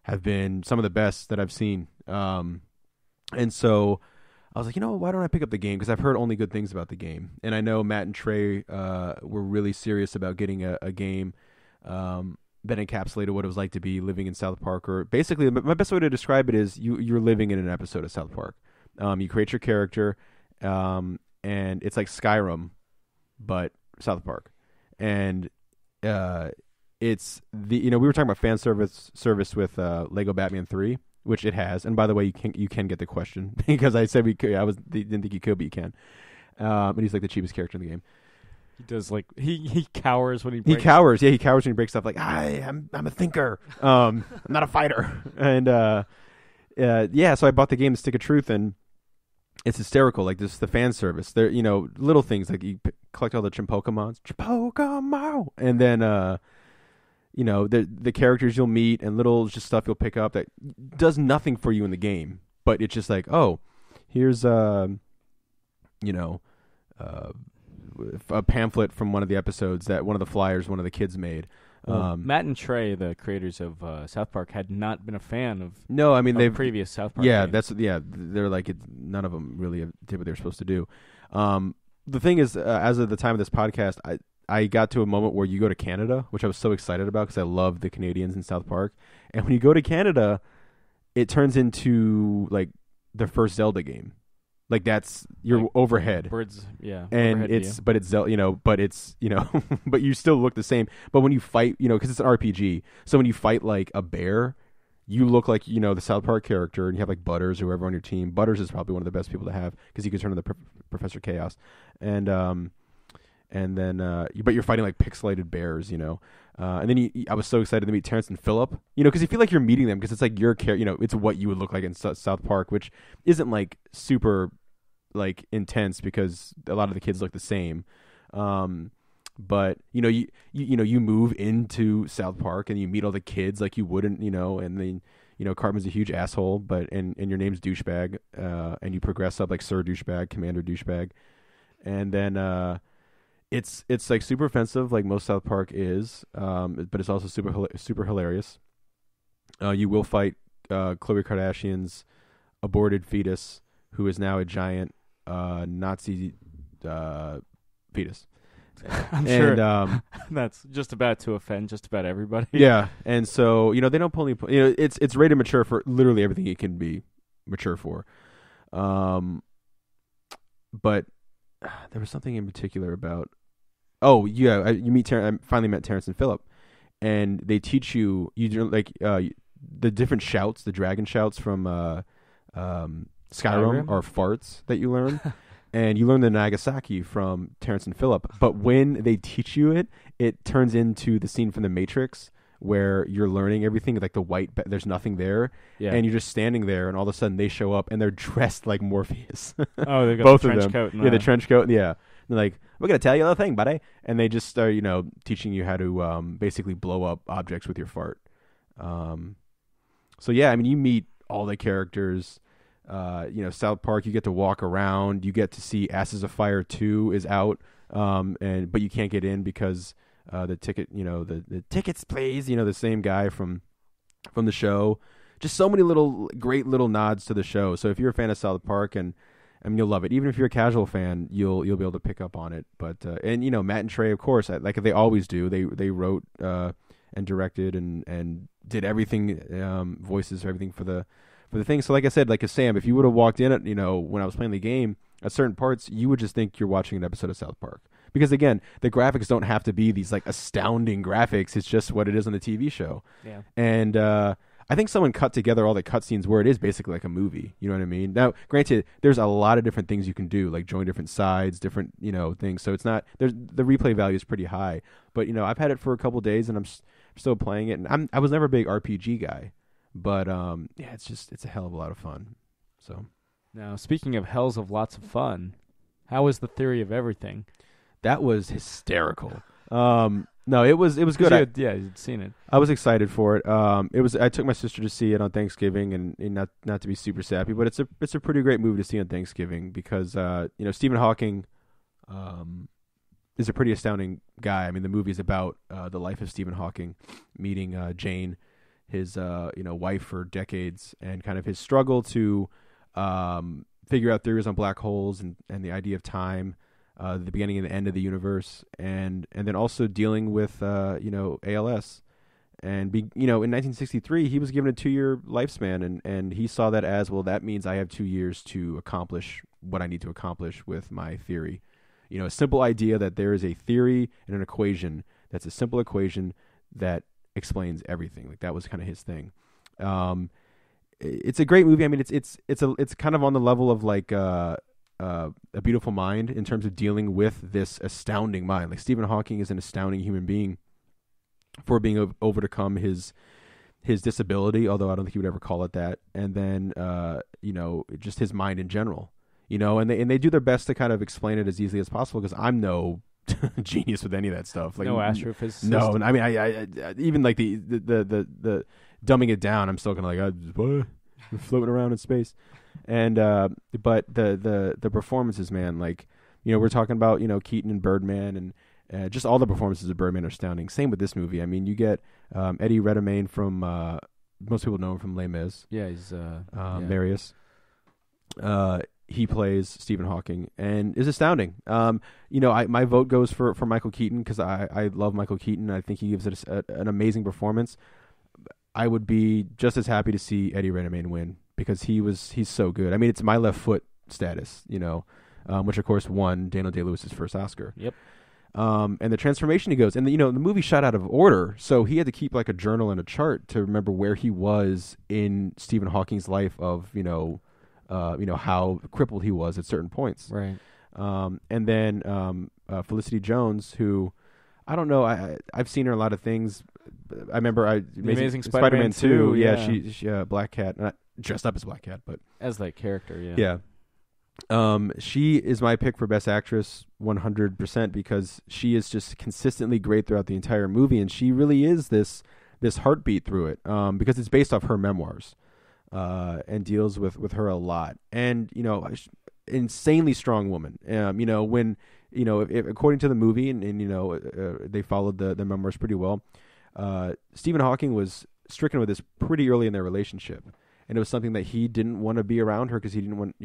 C: have been some of the best that I've seen. And so I was like, why don't I pick up the game? Because I've heard only good things about the game. And I know Matt and Trey were really serious about getting a game that encapsulated what it was like to be living in South Park. Or basically, my best way to describe it is you're living in an episode of South Park. You create your character, and it's like Skyrim, but South Park. And it's we were talking about fan service with Lego Batman 3, which it has. And by the way, you can get the question because I said we could. Didn't think you could, but you can. And he's like the cheapest character in the game.
A: He does he cowers when he
C: breaks. He cowers when he breaks stuff like I'm a thinker. I'm not a fighter. And so I bought the game The Stick of Truth, and it's hysterical. Like this, the fan service. There, little things like you collect all the Chimpokemons, and then the characters you'll meet and little just stuff you'll pick up that does nothing for you in the game, but it's just like, oh, here's a pamphlet from one of the episodes that one of the flyers one of the kids made.
A: Matt and Trey, the creators of South Park, had not been a fan of
C: they've
A: previous South Park games.
C: They're like none of them really did what they were supposed to do. The thing is, as of the time of this podcast, I got to a moment where you go to Canada, which I was so excited about because I love the Canadians in South Park. And when you go to Canada, it turns into like the first Zelda game. Like that's your like overhead.
A: Birds, yeah.
C: And but you still look the same. But when you fight, because it's an RPG, so when you fight like a bear, you look like the South Park character, and you have like Butters or whoever on your team. Butters is probably one of the best people to have because he can turn into Professor Chaos, and then but you're fighting like pixelated bears, and then I was so excited to meet Terrence and Phillip, because you feel like you're meeting them because it's like your character, it's what you would look like in South Park, which isn't like super like intense because a lot of the kids look the same. But you move into South Park and you meet all the kids like you wouldn't, and then Cartman's a huge asshole, but and your name's douchebag, and you progress up like Sir Douchebag, Commander Douchebag, and then it's like super offensive like most South Park is, but it's also super hilarious. You will fight Khloe Kardashian's aborted fetus, who is now a giant Nazi fetus.
A: I'm sure that's just about to offend just about everybody.
C: Yeah, and so they don't pull any. It's rated mature for literally everything it can be mature for. But there was something in particular about. Oh yeah, I finally met Terrence and Phillip, and they teach you like the different shouts, the dragon shouts from Skyrim are farts that you learn. And you learn the Nagasaki from Terrence and Phillip. But when they teach you it turns into the scene from The Matrix where you're learning everything, like the white, there's nothing there. Yeah. And you're just standing there, and all of a sudden they show up, and they're dressed like Morpheus.
A: Oh, they've got
C: both
A: the trench
C: of them.
A: Coat.
C: Yeah, the trench coat. Yeah. They're like, we're going to tell you a thing, buddy. And they just start, teaching you how to basically blow up objects with your fart. So, yeah, you meet all the characters. South Park, you get to walk around, you get to see Asses of Fire 2 is out, but you can't get in because the ticket, the tickets please, the same guy from the show. Just so many great little nods to the show. So if you're a fan of South Park, and you'll love it. Even if you're a casual fan, you'll be able to pick up on it. But Matt and Trey, of course, like they always do, they wrote and directed and did everything, voices, everything for the thing. So like I said, like a Sam, if you would have walked in at, when I was playing the game, at certain parts, you would just think you're watching an episode of South Park. Because again, the graphics don't have to be these like astounding graphics. It's just what it is on the TV show.
A: Yeah.
C: And I think someone cut together all the cutscenes where it is basically like a movie. You know what I mean? Now, granted, there's a lot of different things you can do, like join different sides, different things. So it's not the replay value is pretty high. But I've had it for a couple days and I'm still playing it. And I was never a big RPG guy, but yeah, it's a hell of a lot of fun. So
A: Now, speaking of hells of lots of fun, how was the Theory of Everything?
C: that was hysterical. No, it was good.
A: You'd seen it.
C: I was excited for it. I took my sister to see it on Thanksgiving, and not to be super sappy, but it's a pretty great movie to see on Thanksgiving because Stephen Hawking is a pretty astounding guy. I mean, the movie is about the life of Stephen Hawking, meeting Jane, his wife for decades, and kind of his struggle to figure out theories on black holes and the idea of time. The beginning and the end of the universe, and then also dealing with ALS, and in 1963 he was given a 2-year lifespan, and he saw that as well. That means I have 2 years to accomplish what I need to accomplish with my theory. A simple idea that there is a theory and an equation that's a simple equation that explains everything. Like that was kind of his thing. It's a great movie. I mean, it's kind of on the level of like. A Beautiful Mind in terms of dealing with this astounding mind. Like Stephen Hawking is an astounding human being for being overcome his disability, although I don't think he would ever call it that. And then just his mind in general. And they do their best to kind of explain it as easily as possible because I'm no genius with any of that stuff. Like
A: no astrophysicist.
C: No, and I mean I even like the dumbing it down. I'm still gonna like what? I'm floating around in space. And but the performances, man, like we're talking about Keaton and Birdman, and just all the performances of Birdman are astounding. Same with this movie. I mean, you get Eddie Redmayne from most people know him from Les Mis.
A: Yeah, he's
C: Marius. He plays Stephen Hawking and is astounding. My vote goes for Michael Keaton because I love Michael Keaton. I think he gives it an amazing performance. I would be just as happy to see Eddie Redmayne win because he's so good. I mean, it's my left foot status, which of course won Daniel Day-Lewis's first Oscar.
A: Yep.
C: And the transformation he goes, and the movie shot out of order, so he had to keep like a journal and a chart to remember where he was in Stephen Hawking's life of how crippled he was at certain points.
A: Right.
C: And then Felicity Jones, who I don't know, I've seen her in a lot of things. I remember
A: Amazing Spider-Man 2.
C: Yeah, she Black Cat, not dressed up as Black Cat, but
A: as that character. Yeah.
C: Yeah. She is my pick for Best Actress 100% because she is just consistently great throughout the entire movie, and she really is this heartbeat through it because it's based off her memoirs and deals with her a lot. And insanely strong woman. When according to the movie, and they followed the memoirs pretty well. Stephen Hawking was stricken with this pretty early in their relationship, and it was something that he didn't want to be around her because he didn't want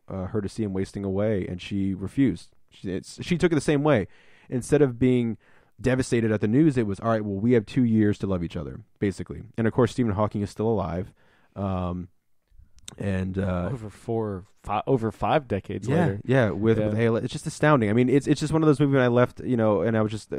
C: her to see him wasting away, and she refused. She took it the same way. Instead of being devastated at the news, it was all right. Well, we have 2 years to love each other, basically. And of course, Stephen Hawking is still alive. And
A: over 5 decades later.
C: Yeah, with ALS. It's just astounding. I mean, it's just one of those movies when I left, and I was just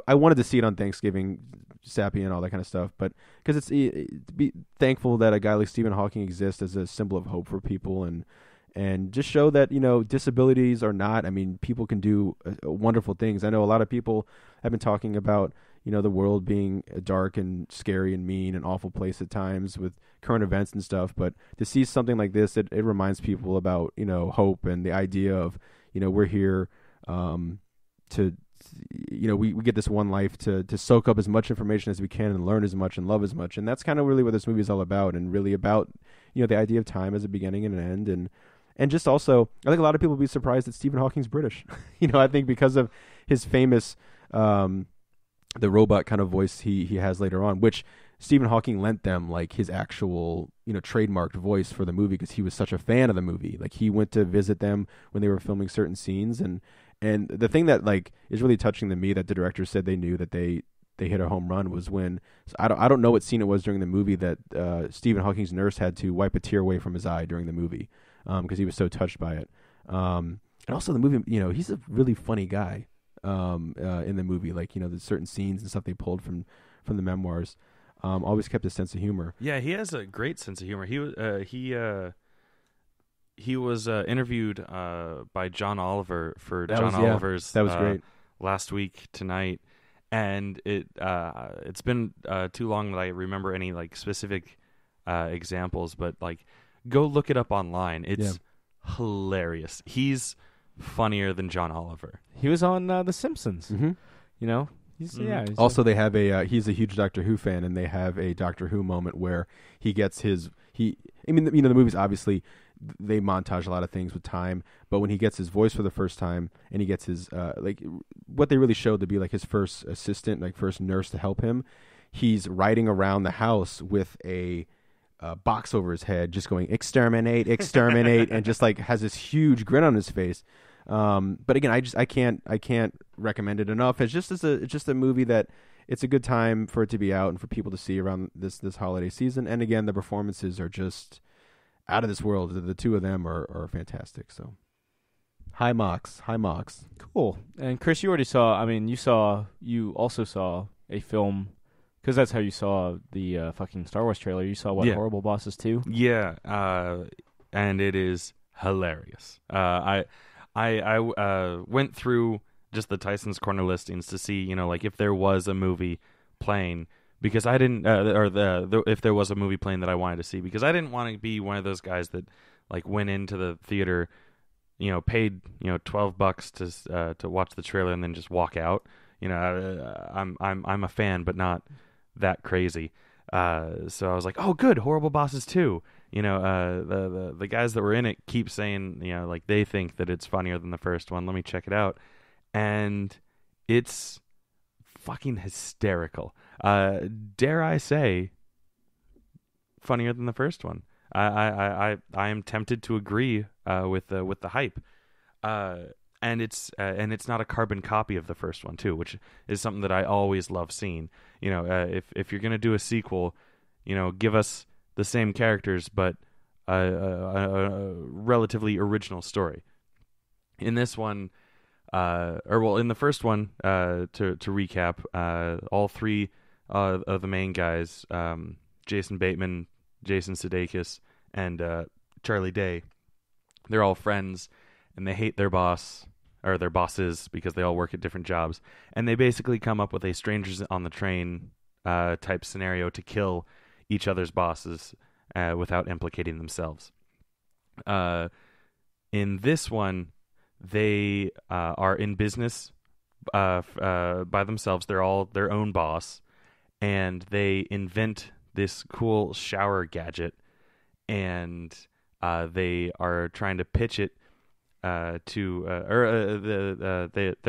C: I wanted to see it on Thanksgiving, sappy and all that kind of stuff, but because it's be thankful that a guy like Stephen Hawking exists as a symbol of hope for people, and just show that disabilities are not. I mean, people can do wonderful things. I know a lot of people have been talking about the world being a dark and scary and mean and awful place at times with current events and stuff. But to see something like this, it reminds people about, hope and the idea of, we're here to, we get this one life to soak up as much information as we can and learn as much and love as much. And that's kind of really what this movie is all about, and really about, the idea of time as a beginning and an end. And just also, I think a lot of people would be surprised that Stephen Hawking's British. I think because of his famous, the robot kind of voice he has later on, which Stephen Hawking lent them like his actual, trademarked voice for the movie because he was such a fan of the movie. Like he went to visit them when they were filming certain scenes, and the thing that like is really touching to me that the director said they knew that they hit a home run was when I don't know what scene it was during the movie that Stephen Hawking's nurse had to wipe a tear away from his eye during the movie because he was so touched by it. And also the movie, he's a really funny guy. In the movie, like there's certain scenes and stuff they pulled from the memoirs. Always kept his sense of humor.
B: Yeah, he has a great sense of humor. He was interviewed by John Oliver for Oliver's.
C: That was great.
B: Last week tonight, and it's been too long that I remember any like specific examples, but like go look it up online. It's hilarious. He's funnier than John Oliver.
A: He was on The Simpsons.
C: Mm-hmm.
A: You know, he's
C: also they have a he's a huge Doctor Who fan, and they have a Doctor Who moment where he gets his I mean, you know, the movies obviously they montage a lot of things with time, but when he gets his voice for the first time and he gets his like what they really showed to be like his first assistant, like first nurse to help him, he's riding around the house with a box over his head, just going exterminate, exterminate, and just like has this huge grin on his face. But again, I can't recommend it enough. It's just a movie that it's a good time for it to be out and for people to see around this holiday season. And again, the performances are just out of this world. The two of them are fantastic. So high marks.
A: cool. And Chris, you already saw. I mean, you also saw a film. Because that's how you saw the fucking Star Wars trailer. You saw what, Horrible Bosses 2?
B: Yeah, and it is hilarious. I went through just the Tyson's Corner listings to see, you know, like if there was a movie playing, because I didn't, if there was a movie playing that I wanted to see, because I didn't want to be one of those guys that like went into the theater, you know, paid $12 to watch the trailer and then just walk out. You know, I'm a fan, but not that crazy. So I was like, oh, good, Horrible Bosses 2. You know, the guys that were in it keep saying, you know, like they think that it's funnier than the first one. Let me check it out. And it's fucking hysterical. Dare I say, funnier than the first one. I am tempted to agree with the hype. And it's not a carbon copy of the first one too, which is something that I always love seeing. You know, if you're gonna do a sequel, you know, give us the same characters but a relatively original story. In this one, in the first one, to recap, all three of the main guys, Jason Bateman, Jason Sudeikis, and Charlie Day, they're all friends, and they hate their boss. Or their bosses, because they all work at different jobs. And they basically come up with a strangers on the train type scenario to kill each other's bosses without implicating themselves. In this one, they are in business by themselves. They're all their own boss. And they invent this cool shower gadget. And they are trying to pitch it they're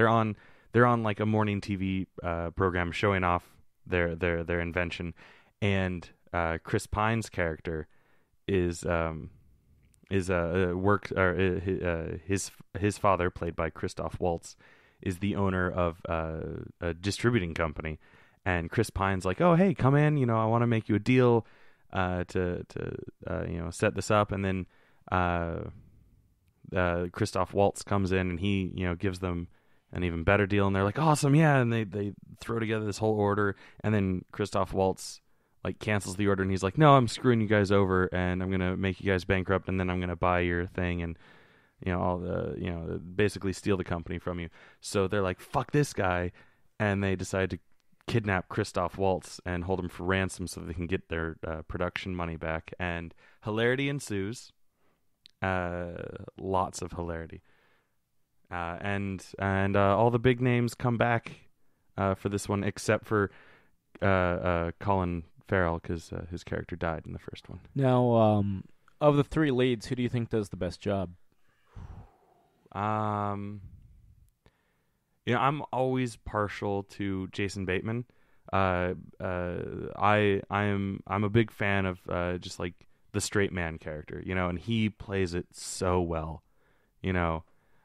B: on like a morning TV program showing off their invention, and Chris Pine's character is his father, played by Christoph Waltz, is the owner of a distributing company, and Chris Pine's like, oh hey, come in, you know, I want to make you a deal to you know, set this up, and then Christoph Waltz comes in and he, you know, gives them an even better deal, and they're like, awesome, yeah, and they throw together this whole order, and then Christoph Waltz like cancels the order, and he's like, no, I'm screwing you guys over, and I'm gonna make you guys bankrupt, and then I'm gonna buy your thing, and you know, all the, you know, basically steal the company from you. So they're like, fuck this guy, and they decide to kidnap Christoph Waltz and hold him for ransom so they can get their production money back, and hilarity ensues. Lots of hilarity, and all the big names come back for this one, except for Colin Farrell, because his character died in the first one.
A: Now, of the three leads, who do you think does the best job?
B: You know, I'm always partial to Jason Bateman. I'm a big fan of just like the straight man character, you know, and he plays it so well, you know.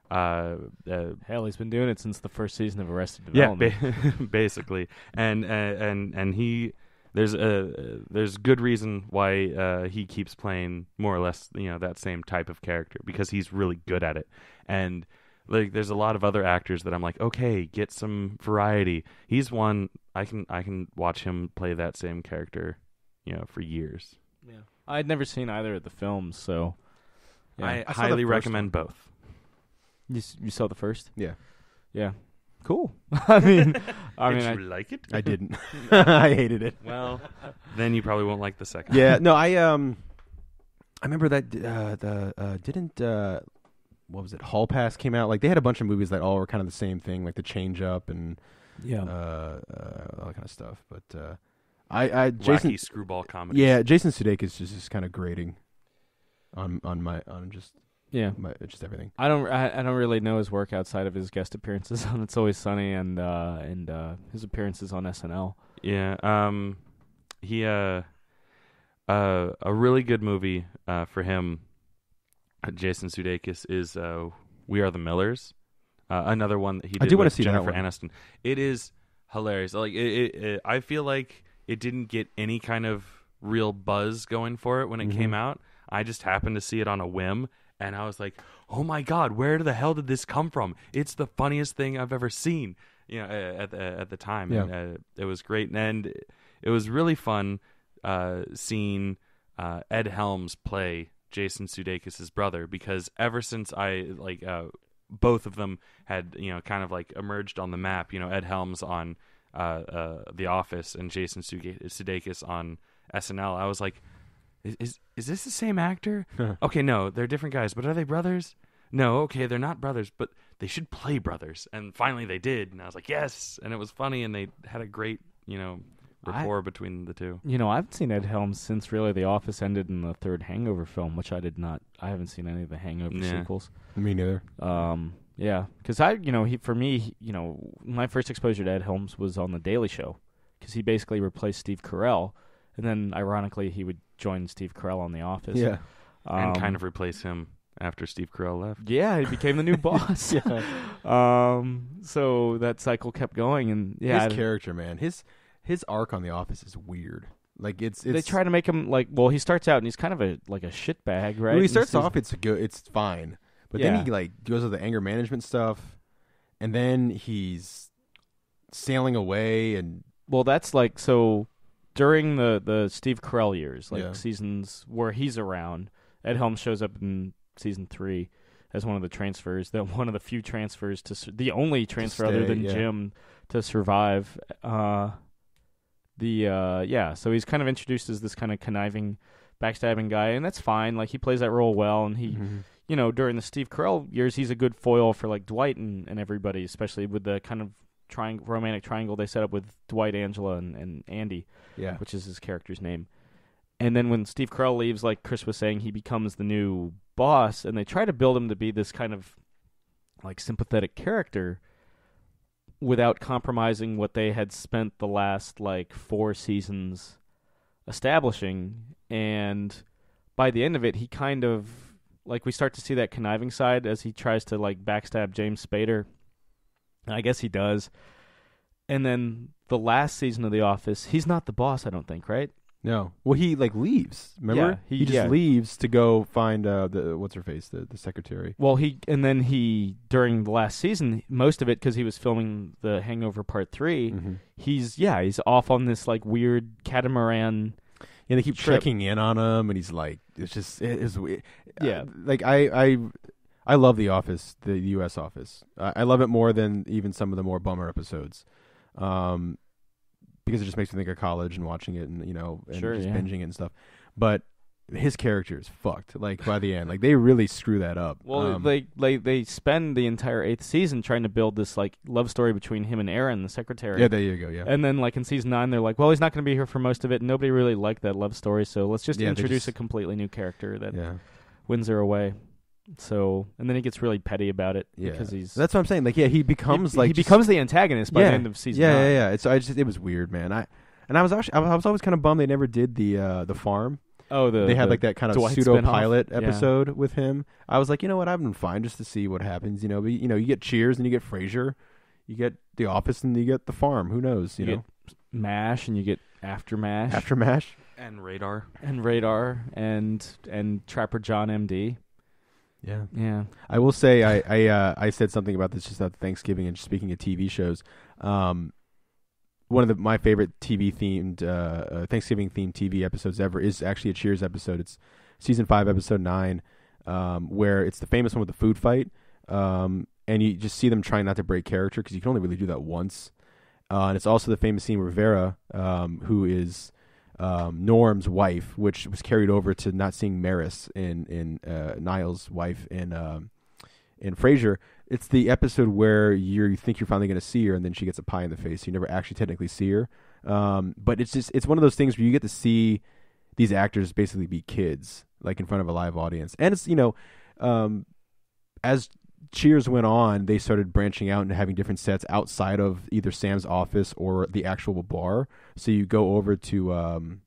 A: Hell, he's been doing it since the first season of Arrested Development.
B: Yeah, basically, and he there's good reason why he keeps playing more or less, you know, that same type of character, because he's really good at it. And Like, there's a lot of other actors that I'm like, okay, get some variety. He's one I can watch him play that same character, for years.
A: Yeah, I'd never seen either of the films, so
B: I
C: I saw the
B: highly
C: first
B: recommend
C: one.
B: both.
A: you saw the first?
C: Yeah,
A: Yeah, cool. I mean,
B: Did you like it?
C: I didn't. I hated it.
B: Well, then you probably won't like the second.
C: Yeah, no, I remember that didn't what was it? Hall Pass came out. Like they had a bunch of movies that all were kind of the same thing, like The Change Up and
A: yeah.
C: all that kind of stuff. But I Jason
B: Wacky screwball comedy.
C: Yeah, Jason Sudeikis is just kind of grating on just
A: Yeah,
C: just everything.
A: I don't really know his work outside of his guest appearances on It's Always Sunny and his appearances on SNL.
B: Yeah. He a really good movie for him. Jason Sudeikis is We Are the Millers. Another one that he did
C: I do
B: with
C: want to see
B: Jennifer
C: that one.
B: Aniston. It is hilarious. Like it, I feel like it didn't get any kind of real buzz going for it when it came out. I just happened to see it on a whim. And I was like, "Oh my God, where the hell did this come from? It's the funniest thing I've ever seen." At the time,
C: Yeah.
B: and, it was great, and it was really fun seeing Ed Helms play Jason Sudeikis' brother, because ever since both of them had kind of like emerged on the map. Ed Helms on The Office and Jason Sudeikis on SNL. I was like, Is this the same actor? Okay, no, they're different guys, but are they brothers? No, okay, they're not brothers, but they should play brothers. And finally they did, and I was like, yes, and it was funny, and they had a great, rapport between the two.
A: I haven't seen Ed Helms since really The Office ended in the third Hangover film, which I did not. I haven't seen any of the Hangover sequels.
C: Me neither.
A: Yeah, because my first exposure to Ed Helms was on The Daily Show, because he basically replaced Steve Carell, and then ironically he would join Steve Carell on The Office.
C: Yeah.
B: And kind of replace him after Steve Carell left.
A: Yeah, he became the new boss.
C: Yeah.
A: So that cycle kept going, and
C: his character, man, his arc on The Office is weird. Like it's
A: they try to make him he starts out and he's kind of a shitbag, right?
C: When he starts off, it's fine, but
A: Yeah.
C: then he goes to the anger management stuff, and then he's sailing away, and
A: that's so during the Steve Carell years,
C: Yeah.
A: seasons where he's around, Ed Helms shows up in season 3 as one of the transfers, one of the few transfers the only transfer other than Jim to survive. So he's kind of introduced as this kind of conniving, backstabbing guy, and that's fine. Like, he plays that role well, and he, during the Steve Carell years, he's a good foil for Dwight and everybody, especially with the kind of romantic triangle they set up with Dwight, Angela, and Andy, which is his character's name. And then when Steve Carell leaves, like Chris was saying, he becomes the new boss, and they try to build him to be this kind of sympathetic character without compromising what they had spent the last 4 seasons establishing. And by the end of it, he kind of we start to see that conniving side as he tries to backstab James Spader. And I guess he does. And then the last season of The Office, he's not the boss, I don't think, right?
C: No. Well, he leaves. Remember?
A: Yeah,
C: he just leaves to go find the what's her face, the secretary.
A: Well, during the last season, most of it because he was filming The Hangover Part 3, he's off on this weird catamaran.
C: And they keep
A: trip.
C: checking in on him, and he's it's weird.
A: Yeah.
C: I love The Office, the U.S. Office. I love it more than even some of the more bummer episodes. Because it just makes me think of college and watching it and, binging it and stuff. But his character is fucked, by the end. They really screw that up.
A: Well, they spend the entire 8th season trying to build this, love story between him and Erin, the secretary.
C: Yeah, there you go, yeah.
A: And then, in season 9, they're well, he's not going to be here for most of it. Nobody really liked that love story, so let's just introduce a completely new character that wins her away. So, and then he gets really petty about it because he's.
C: That's what I'm saying. He becomes
A: he becomes the antagonist by the end of season 9.
C: Yeah. It was weird, man. I was always kind of bummed they never did the farm.
A: Oh,
C: they had that kind of
A: Dwight
C: pseudo
A: spin-off.
C: pilot episode with him. I was like, you know what, I've been fine just to see what happens. But, you get Cheers and you get Frasier, you get The Office and you get the farm. Who knows? You know,
A: get MASH and you get After MASH,
B: and Radar,
A: and Trapper John MD.
C: Yeah.
A: Yeah.
C: I will say I said something about this just at Thanksgiving, and speaking of TV shows. One of my favorite TV themed Thanksgiving themed TV episodes ever is actually a Cheers episode. It's season 5, episode 9, where it's the famous one with the food fight, and you just see them trying not to break character because you can only really do that once. And it's also the famous scene where Vera, who is Norm's wife, which was carried over to not seeing Maris in Niall's wife in Frasier. It's the episode where you think you're finally going to see her, and then she gets a pie in the face. You never actually technically see her. But it's one of those things where you get to see these actors basically be kids, like in front of a live audience. And it's, as Cheers went on, they started branching out and having different sets outside of either Sam's office or the actual bar. So you go over to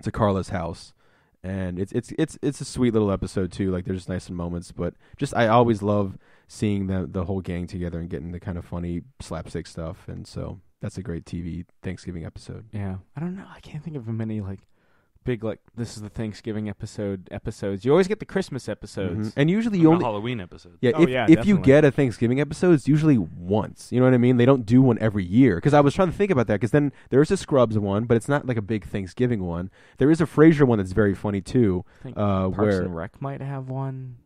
C: Carla's house. And it's a sweet little episode too. Like, there's nice moments, but just I always love seeing the whole gang together and getting the kind of funny slapstick stuff. And so that's a great TV Thanksgiving episode.
A: Yeah. I don't know. I can't think of many like big like this is the Thanksgiving episodes. You always get the Christmas episodes,
C: and usually you only
B: Halloween episodes.
C: Yeah,
A: Oh,
C: if
A: yeah,
C: you
A: definitely.
C: get a Thanksgiving episode, it's usually once. You know what I mean? They don't do one every year. Because I was trying to think about that. Because then there is a Scrubs one, but it's not like a big Thanksgiving one. There is a Frasier one that's very funny too.
A: I think
C: Where
A: Parks and Rec might have one.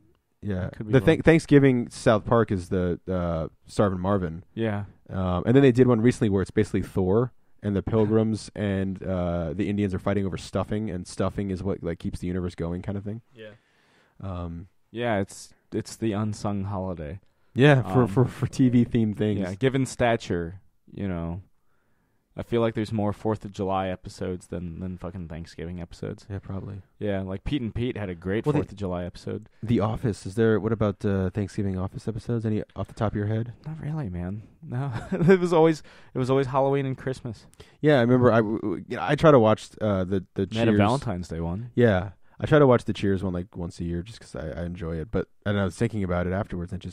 C: yeah,
A: Could be
C: the
A: wrong.
C: Thanksgiving South Park is the Starvin' Marvin.
A: Yeah.
C: And then they did one recently where it's basically Thor and the Pilgrims and the Indians are fighting over stuffing, and stuffing is what like keeps the universe going, kind of thing.
B: Yeah.
A: Yeah, it's the unsung holiday.
C: Yeah, for TV themed things.
A: Yeah, given stature, I feel like there's more 4th of July episodes than fucking Thanksgiving episodes.
C: Yeah, probably.
A: Yeah, like Pete and Pete had a great 4th of July episode.
C: The Office. What about Thanksgiving Office episodes? Any off the top of your head?
A: Not really, man. No, it was always Halloween and Christmas.
C: Yeah, I remember. I try to watch the
A: They
C: Cheers.
A: had a Valentine's Day one.
C: Yeah, I try to watch the Cheers one like once a year just because I enjoy it. But and I was thinking about it afterwards, and I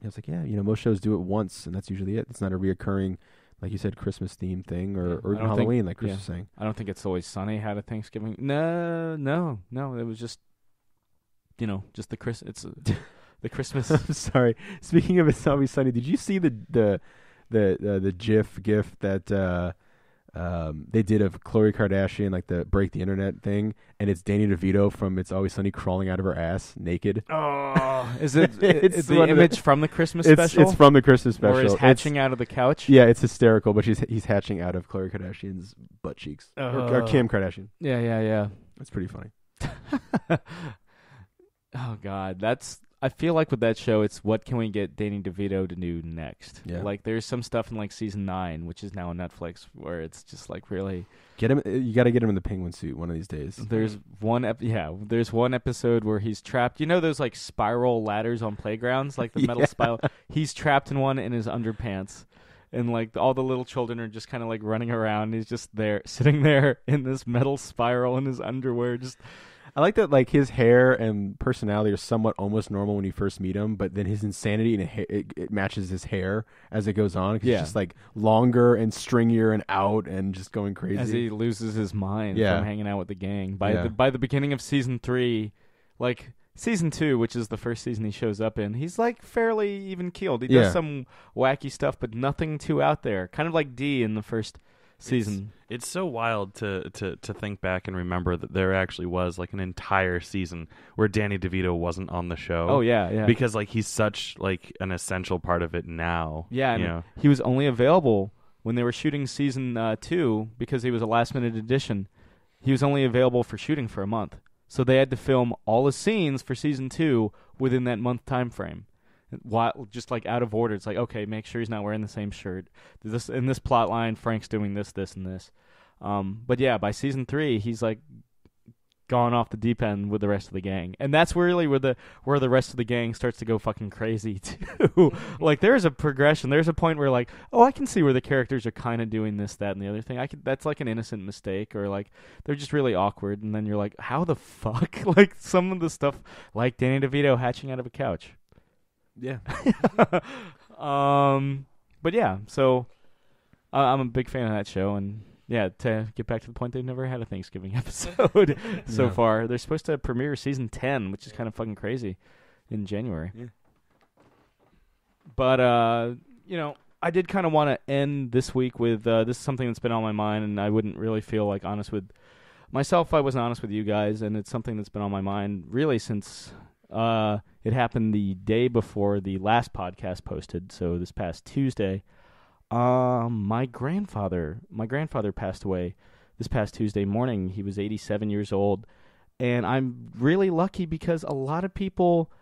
C: was like, yeah, most shows do it once, and that's usually it. It's not a reoccurring, like you said, Christmas themed thing or even Halloween, like Chris was saying.
A: I don't think It's Always Sunny had a Thanksgiving. No. It was just, just the the Christmas.
C: I'm sorry. Speaking of It's Always Sunny, did you see the GIF that they did of Khloe Kardashian, like the break the internet thing, and it's Danny DeVito from It's Always Sunny crawling out of her ass naked.
A: Oh, is it?
C: It's
A: It's the
C: one of the-
A: image from the Christmas special.
C: It's from the Christmas special.
A: Or is hatching out of the couch.
C: Yeah, it's hysterical, but he's hatching out of Khloe Kardashian's butt cheeks. Or Kim Kardashian.
A: Yeah.
C: That's pretty funny.
A: Oh God, I feel like with that show, it's what can we get Danny DeVito to do next?
C: Yeah.
A: Like there's some stuff in like season 9, which is now on Netflix, where it's just like really.
C: Get him. You got to get him in the penguin suit one of these days.
A: There's one episode where he's trapped. You know those like spiral ladders on playgrounds, like the metal spiral. He's trapped in one in his underpants. And like all the little children are just kind of like running around. He's just there, sitting there in this metal spiral in his underwear, just.
C: I like that, like, his hair and personality are somewhat almost normal when you first meet him, but then his insanity and it matches his hair as it goes on. 'Cause it's just, like, longer and stringier and out and just going crazy.
A: As he loses his mind
C: Yeah.
A: from hanging out with the gang. By the beginning of season 3, like, season 2, which is the first season he shows up in, he's, like, fairly even-keeled. He does some wacky stuff, but nothing too out there. Kind of like D in the first season.
B: It's so wild to think back and remember that there actually was like an entire season where Danny DeVito wasn't on the show.
A: Oh yeah.
B: Because like he's such like an essential part of it now.
A: Yeah, and he was only available when they were shooting season 2 because he was a last minute addition. He was only available for shooting for a month, so they had to film all the scenes for season 2 within that month time frame. While just like out of order, it's like, okay, make sure he's not wearing the same shirt. In this plot line, Frank's doing this, and this. But yeah, by season 3, he's like gone off the deep end with the rest of the gang, and that's really where the rest of the gang starts to go fucking crazy too. Like there's a progression. There's a point where like, oh, I can see where the characters are kind of doing this, that, and the other thing. That's like an innocent mistake, or like they're just really awkward, and then you're like, how the fuck? Like some of the stuff, like Danny DeVito hatching out of a couch.
C: Yeah.
A: But yeah, so I'm a big fan of that show, and yeah, to get back to the point, they've never had a Thanksgiving episode so far. They're supposed to premiere season 10, which is kind of fucking crazy. in January.
B: Yeah.
A: But I did kind of want to end this week with this is something that's been on my mind, and I wouldn't really feel like honest with myself if I wasn't honest with you guys, and it's something that's been on my mind really since it happened the day before the last podcast posted, so this past Tuesday. My grandfather passed away this past Tuesday morning. He was 87 years old, and I'm really lucky because a lot of people,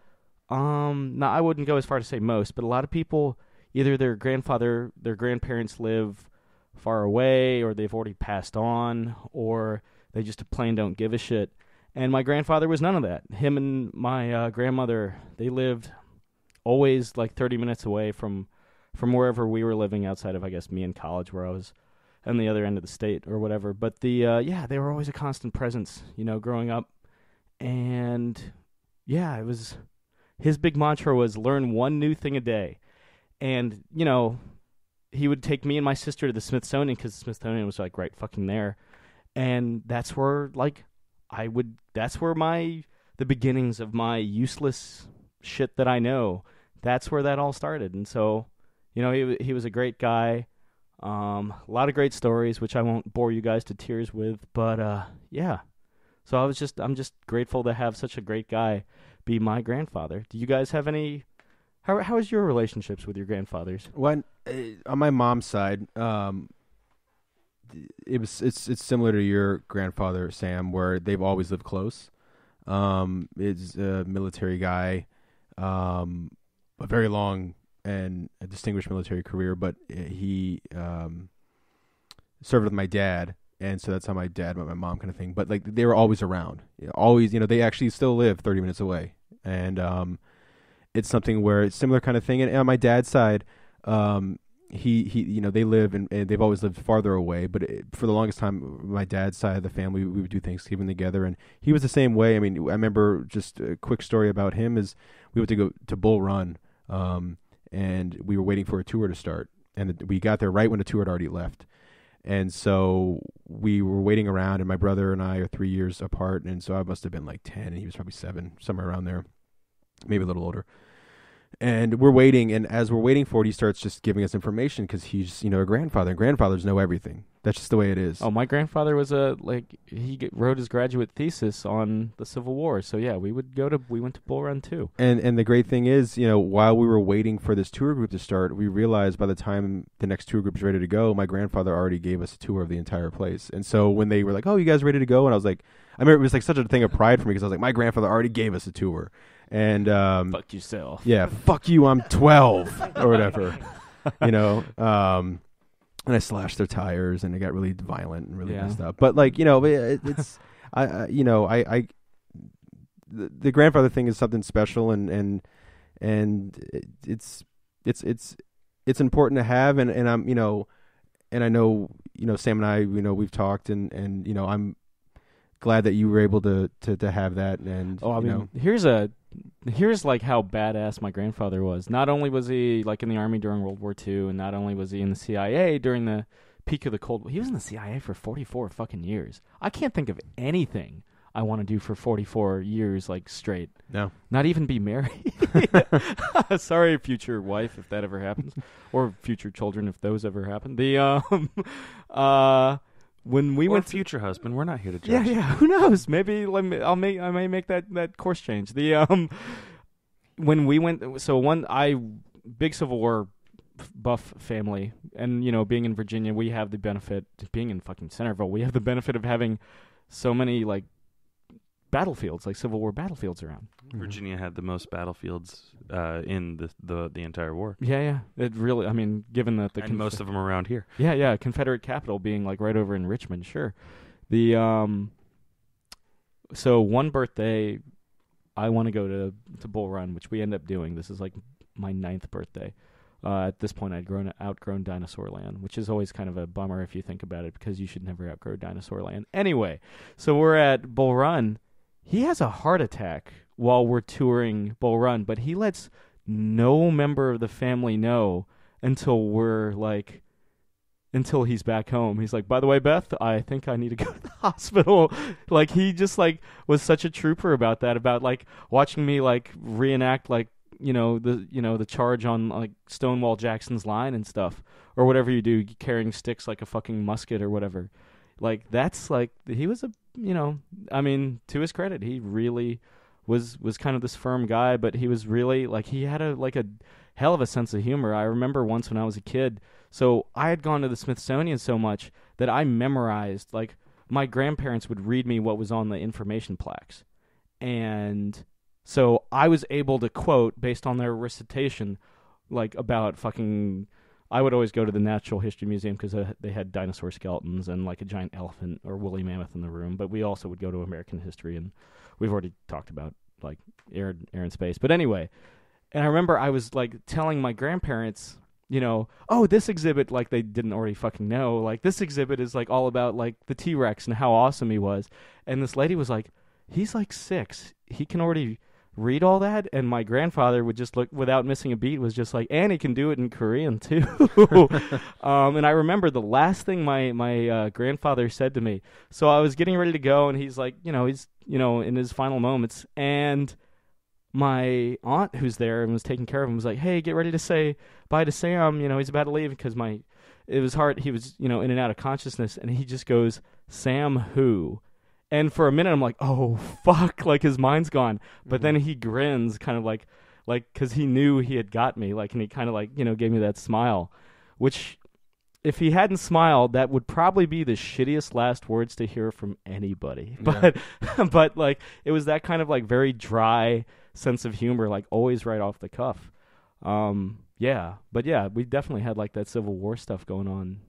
A: now I wouldn't go as far to say most, but a lot of people, either their grandparents live far away, or they've already passed on, or they just plain don't give a shit. And my grandfather was none of that. Him and my grandmother, they lived always like 30 minutes away from wherever we were living, outside of, I guess, me in college, where I was on the other end of the state or whatever. But they were always a constant presence, growing up. And yeah, it was, his big mantra was learn one new thing a day. And, he would take me and my sister to the Smithsonian, because the Smithsonian was like right fucking there. And that's where the beginnings of my useless shit that I know, that's where that all started. And so, he was a great guy. A lot of great stories, which I won't bore you guys to tears with, but yeah. So I'm just grateful to have such a great guy be my grandfather. Do you guys have any? How is your relationships with your grandfathers?
C: When on my mom's side, it's similar to your grandfather, Sam, where they've always lived close. Is a military guy, a very long and a distinguished military career, but he served with my dad, and so that's how my dad met my mom, kind of thing. But like, they were always around, always. They actually still live 30 minutes away, and it's something where it's similar kind of thing. And on my dad's side, he they live and they've always lived farther away. But for the longest time, my dad's side of the family, we would do Thanksgiving together, and he was the same way. I mean, I remember, just a quick story about him is we went to go to Bull Run. And we were waiting for a tour to start, and we got there right when the tour had already left. And so we were waiting around, and my brother and I are 3 years apart, and so I must have been like 10, and he was probably 7, somewhere around there, maybe a little older. And we're waiting, and as we're waiting for it, he starts just giving us information, because he's, a grandfather, and grandfathers know everything. That's just the way it is.
A: Oh, my grandfather was he wrote his graduate thesis on the Civil War. So yeah, we went to Bull Run too.
C: And the great thing is, while we were waiting for this tour group to start, we realized by the time the next tour group was ready to go, my grandfather already gave us a tour of the entire place. And so when they were like, "Oh, you guys ready to go?" and I was like, I remember it was like such a thing of pride for me, because I was like, my grandfather already gave us a tour. And
A: fuck yourself.
C: Yeah, fuck you. I'm 12 or whatever. And I slashed their tires, and it got really violent and really messed up. But like, it's the grandfather thing is something special, and it's important to have, and I'm and I know Sam and I we've talked, and I'm glad that you were able to have that. And
A: here's like how badass my grandfather was. Not only was he like in the Army during World War II, and not only was he in the CIA during the peak of the Cold War, he was in the CIA for 44 fucking years. I can't think of anything I want to do for 44 years like straight.
C: No.
A: Not even be married. Sorry, future wife, if that ever happens, or future children if those ever happen. When we went
B: future husband, we're not here to judge.
A: Yeah. Who knows? Maybe I may make that course change. When we went, big Civil War buff family, and being in Virginia, we have the benefit, being in fucking Centerville, we have the benefit of having so many like battlefields, like Civil War battlefields around.
B: Virginia had the most battlefields in the entire war.
A: Yeah. It really, I mean, given that
B: and most of them around here.
A: Yeah. Confederate capital being like right over in Richmond, sure. So one birthday, I want to go to Bull Run, which we end up doing. This is like my 9th birthday. At this point, I'd outgrown Dinosaur Land, which is always kind of a bummer if you think about it, because you should never outgrow Dinosaur Land. Anyway, so we're at Bull Run. He has a heart attack while we're touring Bull Run, but he lets no member of the family know until we're like until he's back home. He's like, by the way, Beth, I think I need to go to the hospital. Like, he just like was such a trooper about that, about like watching me like reenact like, the charge on like Stonewall Jackson's line and stuff, or whatever you do, carrying sticks like a fucking musket or whatever. Like, that's like, he was to his credit, he really was kind of this firm guy, but he was really like, he had a hell of a sense of humor. I remember once when I was a kid, so I had gone to the Smithsonian so much that I memorized, like, my grandparents would read me what was on the information plaques. And so I was able to quote, based on their recitation, like, about fucking... I would always go to the Natural History Museum because they had dinosaur skeletons and, like, a giant elephant or woolly mammoth in the room. But we also would go to American history, and we've already talked about, like, air and space. But anyway, and I remember I was, like, telling my grandparents... oh, this exhibit, like, they didn't already fucking know, like, this exhibit is, like, all about, like, the T-Rex and how awesome he was. And this lady was like, he's, like, 6. He can already read all that? And my grandfather would just look, without missing a beat, was just like, and he can do it in Korean, too. And I remember the last thing my grandfather said to me. So I was getting ready to go, and he's like, he's, in his final moments, and... my aunt, who's there and was taking care of him, was like, hey, get ready to say bye to Sam. He's about to leave, because it was hard. He was, in and out of consciousness, and he just goes, Sam who? And for a minute, I'm like, oh, fuck, like, his mind's gone. But then he grins, kind of like, because he knew he had got me, like, and he kind of, like, gave me that smile, which, if he hadn't smiled, that would probably be the shittiest last words to hear from anybody.
C: Yeah.
A: But like, it was that kind of, like, very dry sense of humor, like, always right off the cuff. Yeah, but yeah, we definitely had, like, that Civil War stuff gone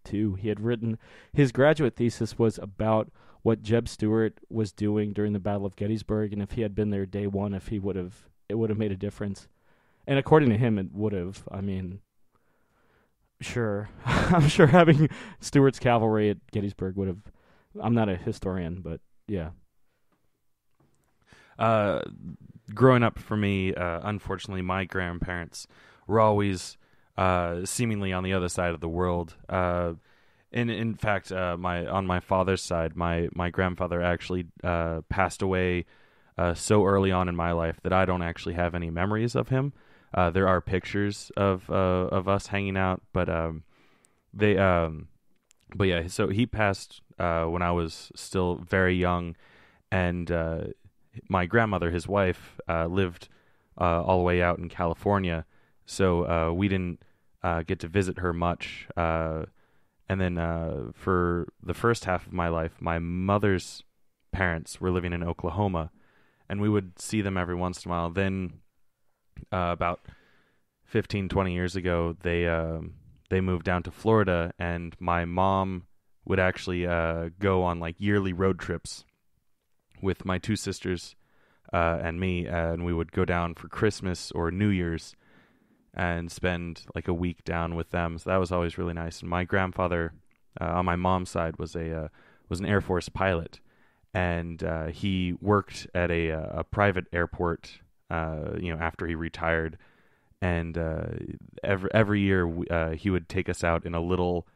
A: too. He had written, his graduate thesis was about what Jeb Stuart was doing during the Battle of Gettysburg, and if he had been there day one, it would have made a difference. And according to him, it would have. I mean, sure, I'm sure having Stuart's cavalry at Gettysburg would have. I'm not a historian, but yeah.
B: Growing up for me, unfortunately, my grandparents were always seemingly on the other side of the world. And in fact, on my father's side, my grandfather actually passed away so early on in my life that I don't actually have any memories of him. There are pictures of us hanging out, but yeah. So he passed when I was still very young, and my grandmother, his wife, lived all the way out in California, so we didn't get to visit her much. And then for the first half of my life, my mother's parents were living in Oklahoma, and we would see them every once in a while. Then about 15, 20 years ago, they moved down to Florida, and my mom would actually go on, like, yearly road trips with my two sisters and me, and we would go down for Christmas or New Year's and spend, like, a week down with them. So that was always really nice. And my grandfather, on my mom's side, was an Air Force pilot, and he worked at a private airport, after he retired. And every year he would take us out in a little,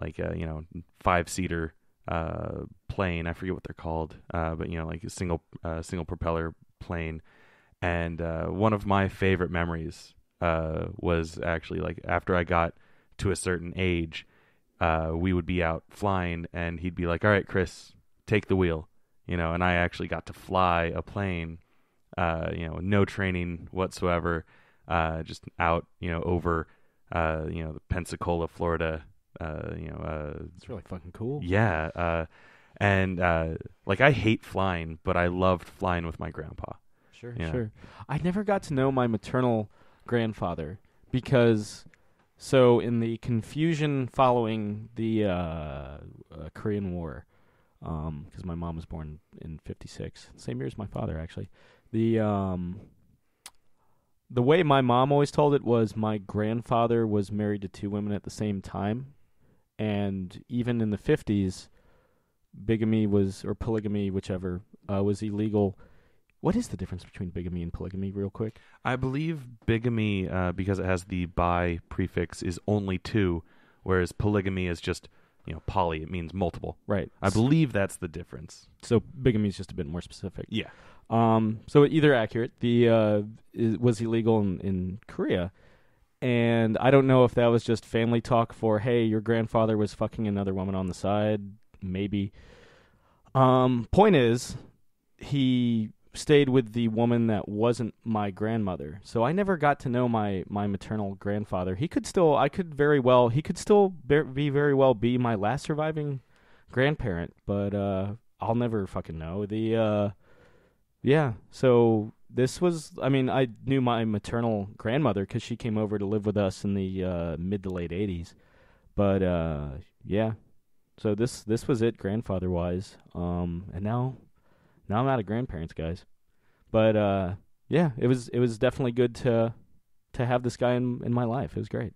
B: like, 5-seater plane. I forget what they're called, but like a single propeller plane. And one of my favorite memories was actually, like, after I got to a certain age, we would be out flying, and he'd be like, all right, Chris, take the wheel, and I actually got to fly a plane, no training whatsoever, just out, over, the Pensacola, Florida,
A: It's really fucking cool.
B: Yeah. And like, I hate flying, but I loved flying with my grandpa.
A: Sure,
B: Yeah.
A: sure. I never got to know my maternal grandfather because, so in the confusion following the Korean War, because my mom was born in 56, same year as my father, actually. The way my mom always told it was my grandfather was married to 2 women at the same time, and even in the 50s, bigamy was, or polygamy, whichever, was illegal. What is the difference between bigamy and polygamy, real quick?
B: I believe bigamy, because it has the bi prefix, is only 2, whereas polygamy is just, poly. It means multiple.
A: Right.
B: I believe that's the difference.
A: So bigamy is just a bit more specific.
B: Yeah.
A: So either accurate. Was illegal in Korea, and I don't know if that was just family talk for, hey, your grandfather was fucking another woman on the side, maybe. Point is, he stayed with the woman that wasn't my grandmother, so I never got to know my maternal grandfather. He could still very well be my last surviving grandparent, but I'll never fucking know. Yeah, so this was, I knew my maternal grandmother because she came over to live with us in the mid to late 80s. But, yeah, so this was it grandfather-wise. And now I'm out of grandparents, guys. But, yeah, it was definitely good to have this guy in my life. It was great.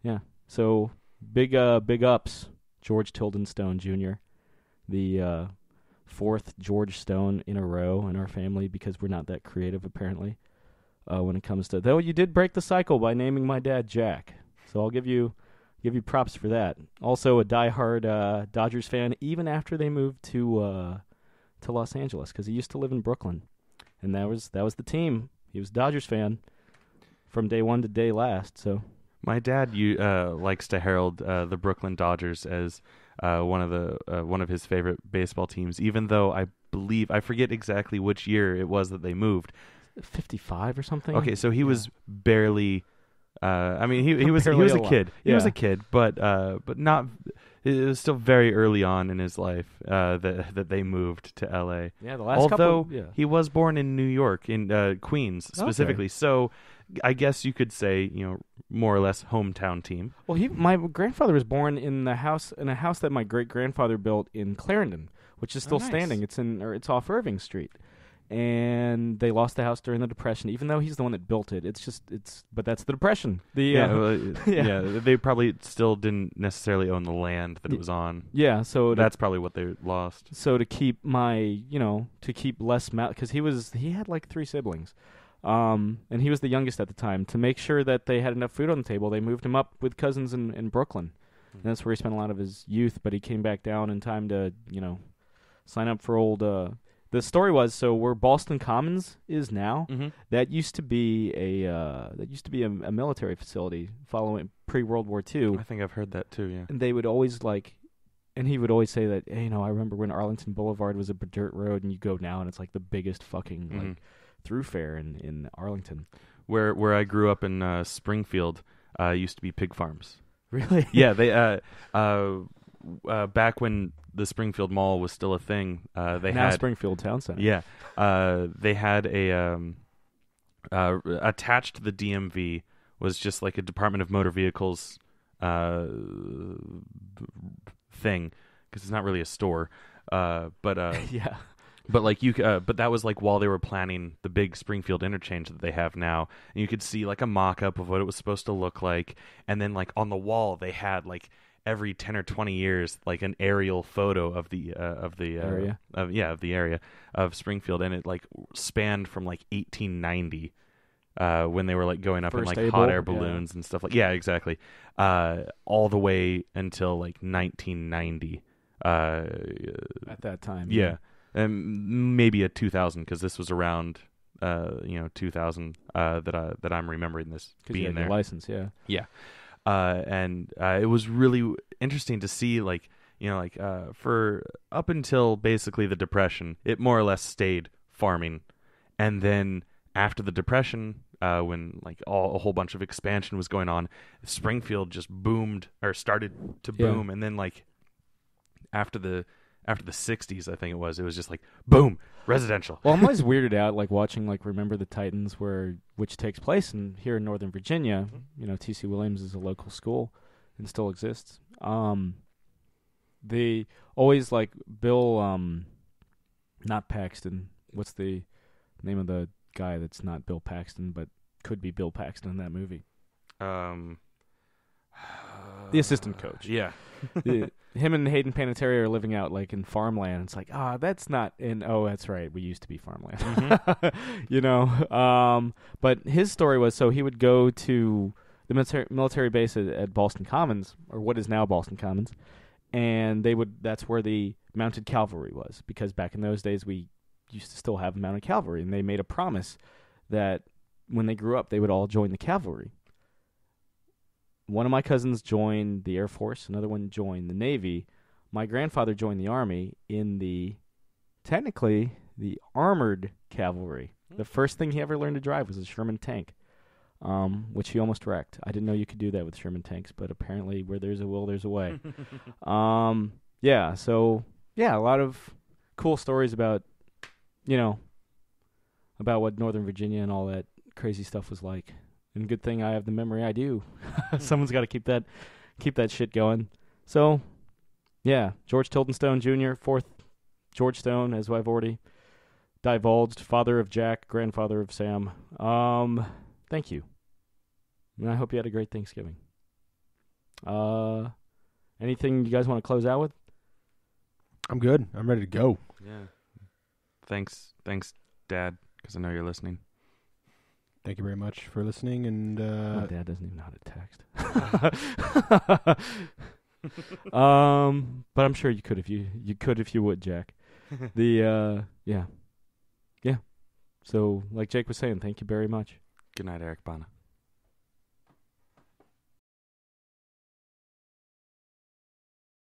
A: Yeah, so big ups, George Tilden Stone Jr., the fourth George Stone in a row in our family, because we're not that creative apparently when it comes to, though you did break the cycle by naming my dad Jack, so I'll give you props for that. Also a diehard Dodgers fan even after they moved to Los Angeles, because he used to live in Brooklyn, and that was the team. He was a Dodgers fan from day one to day last. So
B: my dad likes to herald the Brooklyn Dodgers as one of his favorite baseball teams, even though I forget exactly which year it was that they moved.
A: 55 or something.
B: Okay, so he was barely. He was a kid. He was a kid, but not. It was still very early on in his life that they moved to L.A.
A: Yeah, the last
B: Although
A: couple. Yeah.
B: He was born in New York, in Queens specifically.
A: Okay.
B: So I guess you could say, more or less hometown team.
A: Well, my grandfather was born in a house that my great grandfather built in Clarendon, which is still standing. It's off Irving Street, and they lost the house during the Depression. Even though he's the one that built it, but that's the Depression.
B: They probably still didn't necessarily own the land that it was on.
A: Yeah, so
B: that's probably what they lost.
A: So to keep less because he had like 3 siblings. And he was the youngest at the time. To make sure that they had enough food on the table, they moved him up with cousins in Brooklyn. And that's where he spent a lot of his youth, but he came back down in time to, sign up for old... the story was, so where Boston Commons is now, that used to be a military facility following pre-World War II.
B: I think I've heard that too, yeah.
A: And they would always and he would always say that, hey, I remember when Arlington Boulevard was a dirt road, and you go now and it's like the biggest fucking thoroughfare in Arlington.
B: Where I grew up in Springfield, used to be pig farms.
A: Really?
B: Yeah, they back when the Springfield Mall was still a thing, they
A: now
B: had
A: Springfield Town Center.
B: Yeah, they had a attached to the DMV was just like a Department of Motor Vehicles thing, because it's not really a store, but
A: yeah.
B: But but that was like while they were planning the big Springfield interchange that they have now, and you could see like a mock-up of what it was supposed to look like, and then like on the wall they had like every 10 or 20 years like an aerial photo of the
A: area
B: of the area of Springfield, and it like spanned from like 1890 when they were like going up
A: First
B: in like hot air balloons and stuff exactly, all the way until like 1990
A: at that time.
B: Yeah. And maybe a 2000, because this was around 2000 that I'm remembering this being there.
A: Your license, yeah.
B: Yeah. And it was really interesting to see, for up until basically the Depression, it more or less stayed farming. And then after the Depression, when like a whole bunch of expansion was going on, Springfield just boomed, or started to boom. And then like after the 60s, I think it was just like boom, residential.
A: Well, I'm always weirded out like watching like Remember the Titans, which takes place here in Northern Virginia. T.C. Williams is a local school and still exists. They always like Bill, not Paxton. What's the name of the guy that's not Bill Paxton but could be Bill Paxton in that movie? The assistant coach.
B: Yeah.
A: Him and Hayden Panettiere are living out like in farmland. It's like, that's not in. Oh, that's right. We used to be farmland. But his story was, so he would go to the military base at Ballston Commons, or what is now Ballston Commons, and that's where the mounted cavalry was, because back in those days we used to still have mounted cavalry, and they made a promise that when they grew up they would all join the cavalry. One of my cousins joined the Air Force, another one joined the Navy. My grandfather joined the Army in technically the armored cavalry. The first thing he ever learned to drive was a Sherman tank, which he almost wrecked. I didn't know you could do that with Sherman tanks, but apparently where there's a will, there's a way. A lot of cool stories about what Northern Virginia and all that crazy stuff was like. And good thing I have the memory I do. Someone's got to keep that shit going. So, yeah, George Tilden Stone Jr., fourth George Stone, as I've already divulged, father of Jack, grandfather of Sam. Thank you. And I hope you had a great Thanksgiving. Anything you guys want to close out with?
C: I'm good. I'm ready to go.
B: Yeah. Thanks, Dad, because I know you're listening.
C: Thank you very much for listening. And
A: my dad doesn't even know how to text. But I'm sure you could if you would, Jack. Yeah. So, like Jake was saying, thank you very much.
B: Good night, Eric Bana.